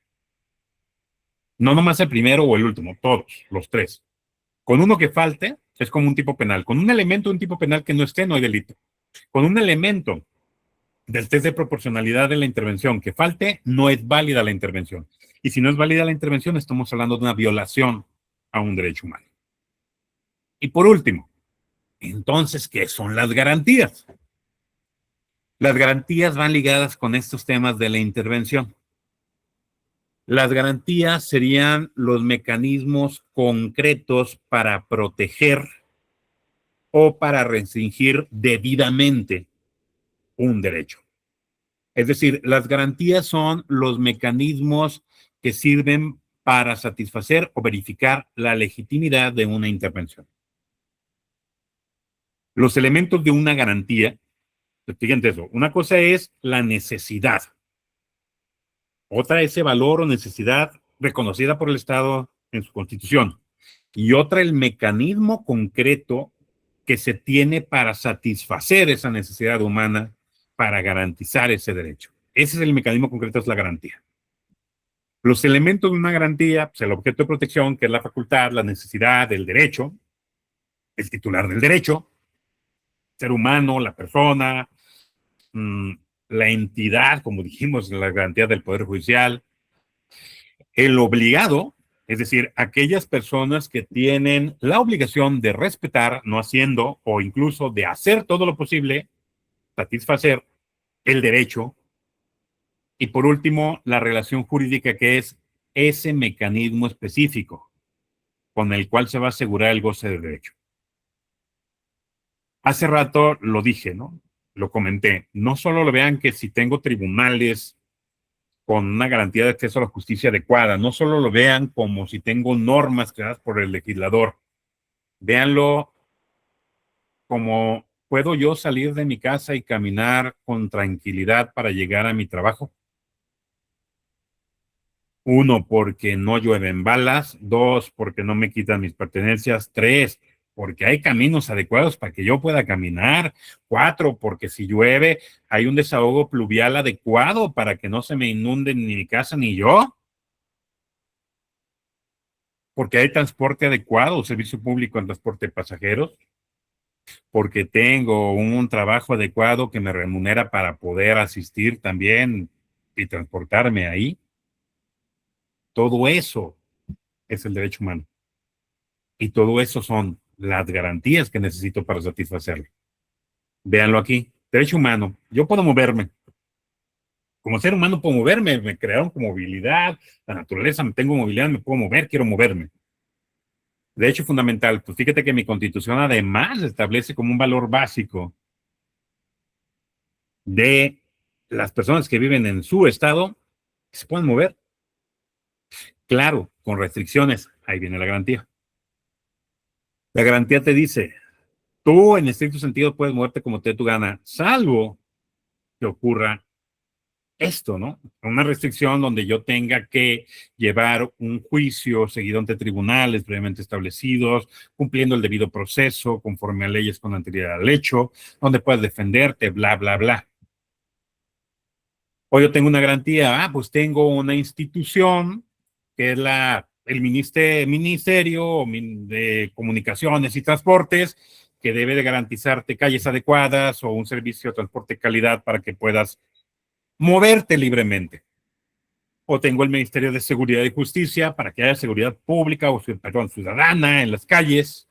No nomás el primero o el último, todos, los tres. Con uno que falte, es como un tipo penal. Con un elemento de un tipo penal que no esté, no hay delito. Con un elemento del test de proporcionalidad de la intervención que falte, no es válida la intervención. Y si no es válida la intervención, estamos hablando de una violación a un derecho humano. Y por último, entonces, ¿qué son las garantías? Las garantías van ligadas con estos temas de la intervención. Las garantías serían los mecanismos concretos para proteger o para restringir debidamente un derecho. Es decir, las garantías son los mecanismos que sirven para satisfacer o verificar la legitimidad de una intervención. Los elementos de una garantía, fíjense eso, una cosa es la necesidad, otra ese valor o necesidad reconocida por el Estado en su constitución, y otra el mecanismo concreto que se tiene para satisfacer esa necesidad humana, para garantizar ese derecho. Ese es el mecanismo concreto, es la garantía. Los elementos de una garantía, pues el objeto de protección, que es la facultad, la necesidad, el derecho, el titular del derecho, ser humano, la persona, la entidad, como dijimos, la garantía del Poder Judicial, el obligado, es decir, aquellas personas que tienen la obligación de respetar, no haciendo, o incluso de hacer todo lo posible, satisfacer el derecho. Y por último, la relación jurídica, que es ese mecanismo específico con el cual se va a asegurar el goce de derecho. Hace rato lo dije, ¿no? Lo comenté. No solo lo vean que si tengo tribunales con una garantía de acceso a la justicia adecuada, no solo lo vean como si tengo normas creadas por el legislador, véanlo como puedo yo salir de mi casa y caminar con tranquilidad para llegar a mi trabajo. Uno, porque no llueven balas. Dos, porque no me quitan mis pertenencias. Tres, porque hay caminos adecuados para que yo pueda caminar. Cuatro, porque si llueve hay un desahogo pluvial adecuado para que no se me inunde ni mi casa ni yo. Porque hay transporte adecuado, servicio público en transporte de pasajeros. Porque tengo un trabajo adecuado que me remunera para poder asistir también y transportarme ahí. Todo eso es el derecho humano. Y todo eso son las garantías que necesito para satisfacerlo. Véanlo aquí. Derecho humano. Yo puedo moverme. Como ser humano puedo moverme. Me crearon con movilidad. La naturaleza me tengo movilidad, me puedo mover, quiero moverme. Derecho fundamental. Pues fíjate que mi constitución además establece como un valor básico de las personas que viven en su estado que se pueden mover. Claro, con restricciones. Ahí viene la garantía. La garantía te dice, Tú, en estricto sentido, puedes moverte como te dé tu gana, salvo que ocurra esto, ¿no? Una restricción donde yo tenga que llevar un juicio seguido ante tribunales previamente establecidos, cumpliendo el debido proceso conforme a leyes con anterioridad al hecho, donde puedes defenderte, bla, bla, bla. O yo tengo una garantía, pues tengo una institución que es el Ministerio de Comunicaciones y Transportes, que debe de garantizarte calles adecuadas o un servicio de transporte de calidad para que puedas moverte libremente. O tengo el Ministerio de Seguridad y Justicia para que haya seguridad pública o, perdón, ciudadana en las calles.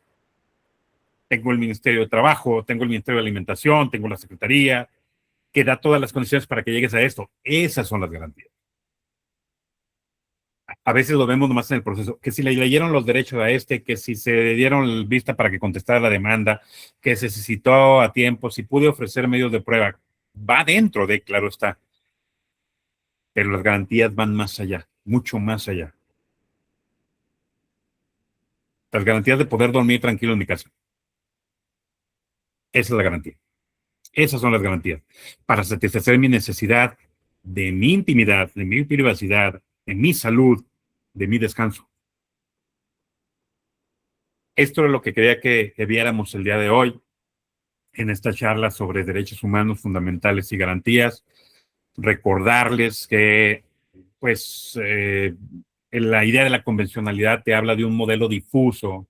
Tengo el Ministerio de Trabajo, tengo el Ministerio de Alimentación, tengo la Secretaría, que da todas las condiciones para que llegues a esto. Esas son las garantías. A veces lo vemos nomás en el proceso, que si le leyeron los derechos a que si se dieron vista para que contestara la demanda, que se citó a tiempo, si pude ofrecer medios de prueba, va dentro de, claro está, pero las garantías van más allá, mucho más allá. Las garantías de poder dormir tranquilo en mi casa. Esa es la garantía. Esas son las garantías. Para satisfacer mi necesidad de mi intimidad, de mi privacidad, de mi salud, de mi descanso. Esto es lo que quería que viéramos el día de hoy en esta charla sobre derechos humanos fundamentales y garantías. Recordarles que, pues, la idea de la convencionalidad te habla de un modelo difuso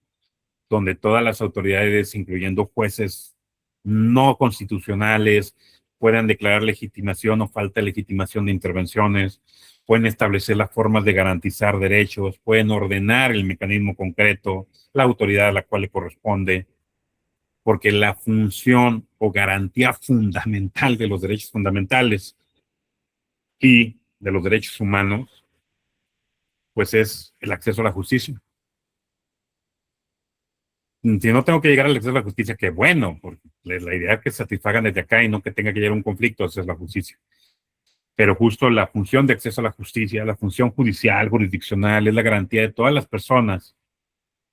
donde todas las autoridades, incluyendo jueces no constitucionales, puedan declarar legitimación o falta de legitimación de intervenciones, pueden establecer las formas de garantizar derechos, pueden ordenar el mecanismo concreto, la autoridad a la cual le corresponde, porque la función o garantía fundamental de los derechos fundamentales y de los derechos humanos, pues es el acceso a la justicia. Si no tengo que llegar al acceso a la justicia, qué bueno, porque la idea es que satisfagan desde acá y no que tenga que llegar a un conflicto, esa es la justicia. Pero justo la función de acceso a la justicia, la función judicial, jurisdiccional, es la garantía de todas las personas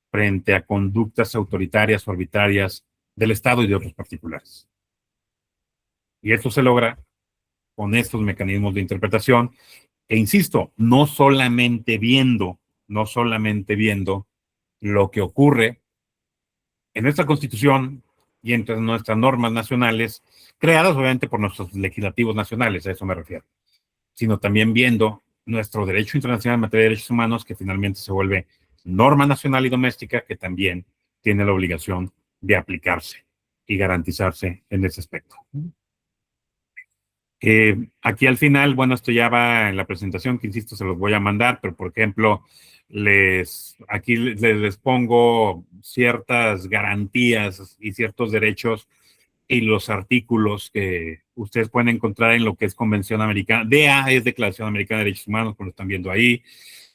frente a conductas autoritarias o arbitrarias del Estado y de otros particulares. Y esto se logra con estos mecanismos de interpretación, e insisto, no solamente viendo lo que ocurre en nuestra Constitución y entre nuestras normas nacionales, creadas obviamente por nuestros legislativos nacionales, a eso me refiero, sino también viendo nuestro derecho internacional en materia de derechos humanos, que finalmente se vuelve norma nacional y doméstica, que también tiene la obligación de aplicarse y garantizarse en ese aspecto. Aquí al final, bueno, esto ya va en la presentación, que insisto, se los voy a mandar, pero por ejemplo, aquí les pongo ciertas garantías y ciertos derechos y los artículos que ustedes pueden encontrar en lo que es Convención Americana. DA es Declaración Americana de Derechos Humanos, como lo están viendo ahí.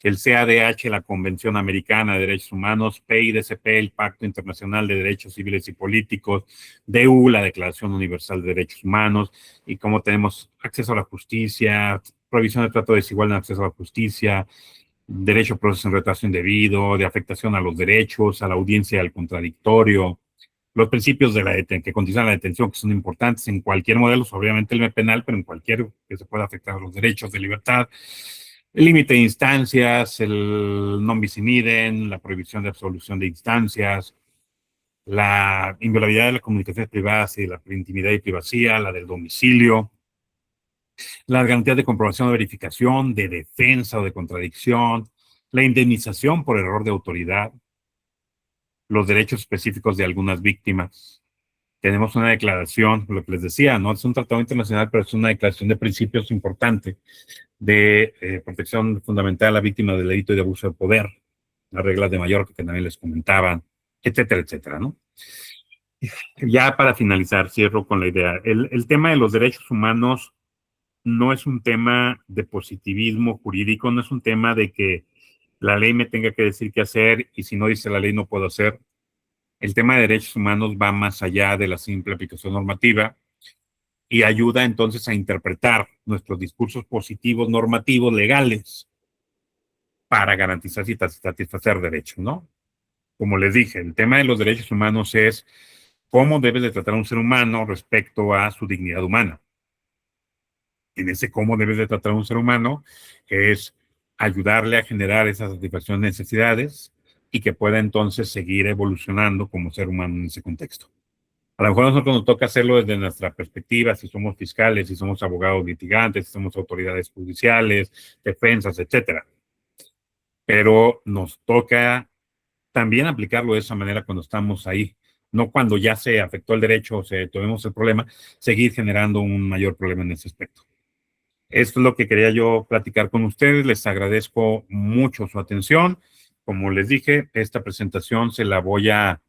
El CADH, la Convención Americana de Derechos Humanos. PIDCP, el Pacto Internacional de Derechos Civiles y Políticos. DU, la Declaración Universal de Derechos Humanos. Y cómo tenemos acceso a la justicia, prohibición de trato desigual en acceso a la justicia, derecho a proceso en retraso indebido, de afectación a los derechos, a la audiencia al contradictorio, los principios de que condicionan la detención, que son importantes en cualquier modelo, obviamente el penal, pero en cualquier que se pueda afectar a los derechos de libertad, el límite de instancias, el non bis in idem, la prohibición de absolución de instancias, la inviolabilidad de las comunicaciones privadas y la intimidad y privacidad, la del domicilio, las garantías de comprobación o verificación, de defensa o de contradicción, la indemnización por error de autoridad, los derechos específicos de algunas víctimas. Tenemos una declaración, lo que les decía, no es un tratado internacional, pero es una declaración de principios importante de protección fundamental a la víctima del delito y de abuso de poder, las reglas de Mallorca que también les comentaban, etcétera, etcétera, ¿no? Ya para finalizar, cierro con la idea. El tema de los derechos humanos no es un tema de positivismo jurídico, no es un tema de que la ley me tenga que decir qué hacer y si no dice la ley no puedo hacer. El tema de derechos humanos va más allá de la simple aplicación normativa y ayuda entonces a interpretar nuestros discursos positivos normativos legales para garantizar y satisfacer derechos, ¿no? Como les dije, el tema de los derechos humanos es cómo debes de tratar a un ser humano respecto a su dignidad humana. En ese cómo debes de tratar a un ser humano es ayudarle a generar esa satisfacción de necesidades y que pueda entonces seguir evolucionando como ser humano en ese contexto. A lo mejor a nosotros nos toca hacerlo desde nuestra perspectiva, si somos fiscales, si somos abogados litigantes, si somos autoridades judiciales, defensas, etcétera. Pero nos toca también aplicarlo de esa manera cuando estamos ahí, no cuando ya se afectó el derecho o se tuvimos el problema, seguir generando un mayor problema en ese aspecto. Esto es lo que quería yo platicar con ustedes. Les agradezco mucho su atención. Como les dije, esta presentación se la voy a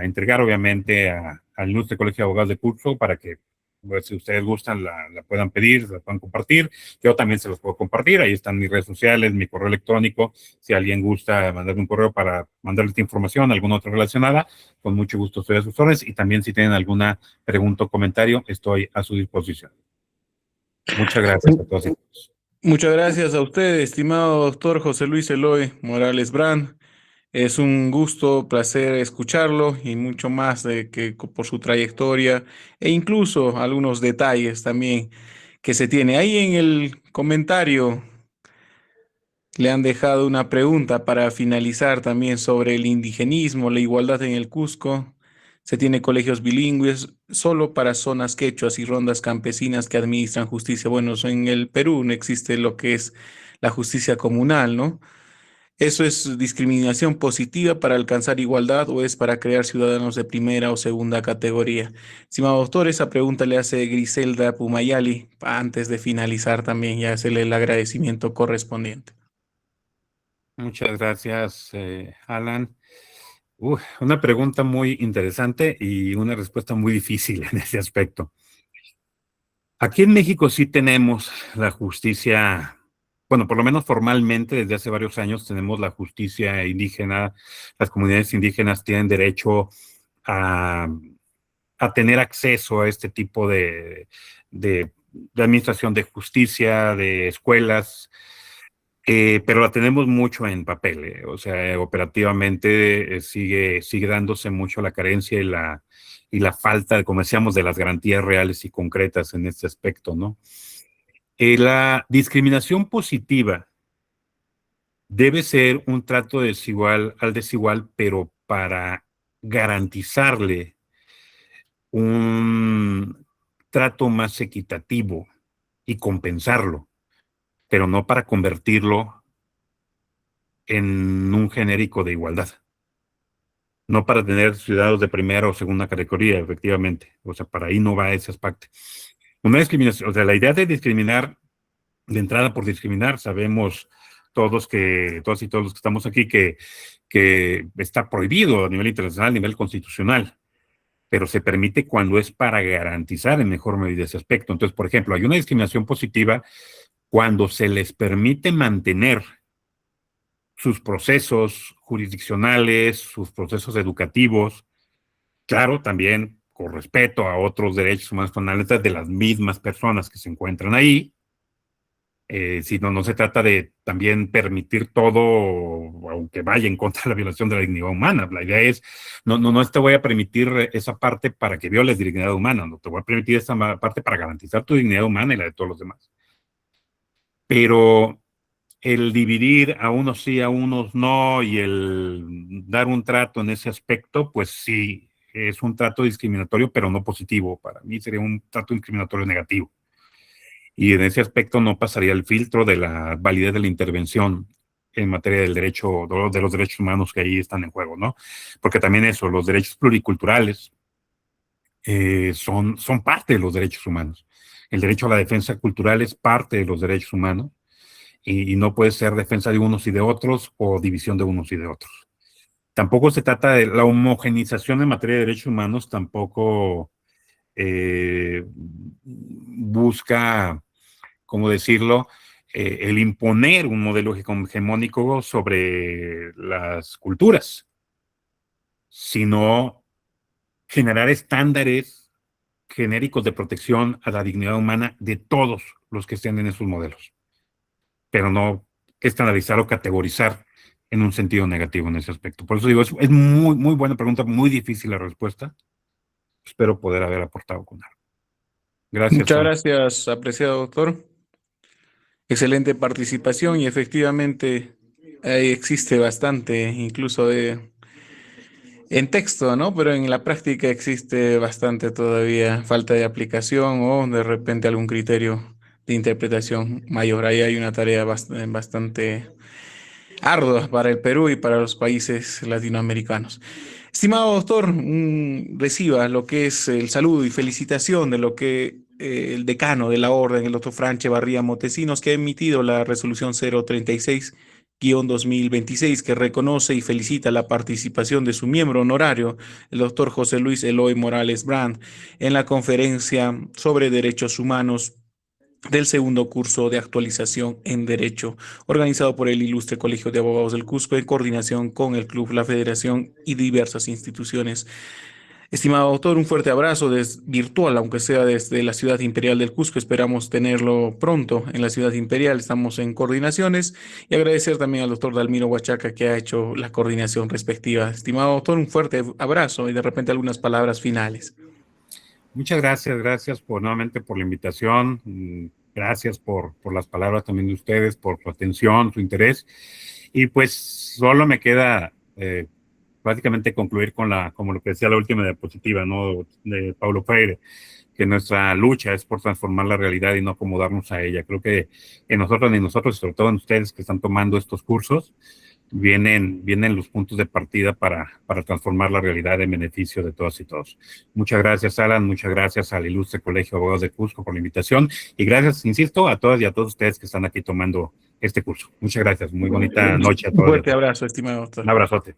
entregar obviamente al Ilustre Colegio de Abogados de Curso para que, pues, si ustedes gustan, la puedan pedir, la puedan compartir. Yo también se los puedo compartir. Ahí están mis redes sociales, mi correo electrónico. Si alguien gusta mandarme un correo para mandarle esta información, alguna otra relacionada, con mucho gusto estoy a sus órdenes. Y también si tienen alguna pregunta o comentario, estoy a su disposición. Muchas gracias a todos y todos. Muchas gracias a usted, estimado doctor José Luis Eloy Morales Brand. Es un gusto, placer escucharlo y mucho más de que por su trayectoria e incluso algunos detalles también que se tiene. Ahí en el comentario le han dejado una pregunta para finalizar también sobre el indigenismo, la igualdad en el Cusco. Se tiene colegios bilingües solo para zonas quechuas y rondas campesinas que administran justicia. Bueno, en el Perú no existe lo que es la justicia comunal, ¿no? ¿Eso es discriminación positiva para alcanzar igualdad o es para crear ciudadanos de primera o segunda categoría? Estimado doctor, esa pregunta le hace Griselda Pumayali antes de finalizar también y hacerle el agradecimiento correspondiente. Muchas gracias, Alan. Una pregunta muy interesante y una respuesta muy difícil en ese aspecto. Aquí en México sí tenemos la justicia, bueno, por lo menos formalmente desde hace varios años tenemos la justicia indígena. Las comunidades indígenas tienen derecho a, a tener acceso a este tipo de administración de justicia, de escuelas, pero la tenemos mucho en papel, o sea, operativamente sigue dándose mucho la carencia y la falta, como decíamos, de las garantías reales y concretas en este aspecto, ¿no? La discriminación positiva debe ser un trato desigual al desigual, pero para garantizarle un trato más equitativo y compensarlo, pero no para convertirlo en un genérico de igualdad. No para tener ciudadanos de primera o segunda categoría, efectivamente. O sea, para ahí no va ese aspecto. Una discriminación, o sea, la idea de discriminar, de entrada por discriminar, sabemos todos todos y todos los que estamos aquí, que está prohibido a nivel internacional, a nivel constitucional, pero se permite cuando es para garantizar en mejor medida ese aspecto. Entonces, por ejemplo, hay una discriminación positiva cuando se les permite mantener sus procesos jurisdiccionales, sus procesos educativos, claro, también con respeto a otros derechos humanos fundamentales de las mismas personas que se encuentran ahí, sino no se trata de también permitir todo, aunque vaya en contra de la violación de la dignidad humana. La idea es, no te voy a permitir esa parte para que violes dignidad humana, no te voy a permitir esa parte para garantizar tu dignidad humana y la de todos los demás. Pero el dividir a unos sí, a unos no, y el dar un trato en ese aspecto, pues sí, es un trato discriminatorio, pero no positivo. Para mí sería un trato discriminatorio negativo. Y en ese aspecto no pasaría el filtro de la validez de la intervención en materia del derecho, de los derechos humanos que ahí están en juego, ¿no? Porque también eso, los derechos pluriculturales son parte de los derechos humanos. El derecho a la defensa cultural es parte de los derechos humanos y no puede ser defensa de unos y de otros o división de unos y de otros. Tampoco se trata de la homogenización en materia de derechos humanos, tampoco busca, ¿cómo decirlo?, el imponer un modelo hegemónico sobre las culturas, sino generar estándares genéricos de protección a la dignidad humana de todos los que estén en esos modelos, pero no estandarizar o categorizar en un sentido negativo en ese aspecto. Por eso digo, es muy, muy buena pregunta, muy difícil la respuesta, espero poder haber aportado con algo. Gracias. Muchas Alan. gracias, apreciado doctor. Excelente participación y efectivamente ahí existe bastante, incluso en texto, ¿no? Pero en la práctica existe bastante todavía falta de aplicación o de repente algún criterio de interpretación mayor. Ahí hay una tarea bastante ardua para el Perú y para los países latinoamericanos. Estimado doctor, reciba lo que es el saludo y felicitación de lo que el decano de la orden, el doctor Franche Barría Montesinos, que ha emitido la resolución 036-2026, que reconoce y felicita la participación de su miembro honorario, el doctor José Luis Eloy Morales Brand, en la conferencia sobre derechos humanos del segundo curso de actualización en Derecho, organizado por el Ilustre Colegio de Abogados del Cusco en coordinación con el Club, la Federación y diversas instituciones. Estimado doctor, un fuerte abrazo virtual, aunque sea desde la ciudad imperial del Cusco. Esperamos tenerlo pronto en la ciudad imperial. Estamos en coordinaciones y agradecer también al doctor Dalmiro Huachaca que ha hecho la coordinación respectiva. Estimado doctor, un fuerte abrazo y de repente algunas palabras finales. Muchas gracias nuevamente por la invitación, gracias por las palabras también de ustedes, por su atención, su interés, y pues solo me queda básicamente concluir con como lo que decía la última diapositiva, ¿no?, de Paulo Freire, que nuestra lucha es por transformar la realidad y no acomodarnos a ella. Creo que en nosotros y sobre todo en ustedes que están tomando estos cursos, vienen los puntos de partida para transformar la realidad en beneficio de todas y todos. Muchas gracias, Alan, muchas gracias al Ilustre Colegio de Abogados de Cusco por la invitación y gracias, insisto, a todas y a todos ustedes que están aquí tomando este curso. Muchas gracias, muy bonita noche a todos. Un fuerte abrazo, estimado doctor. Un abrazote.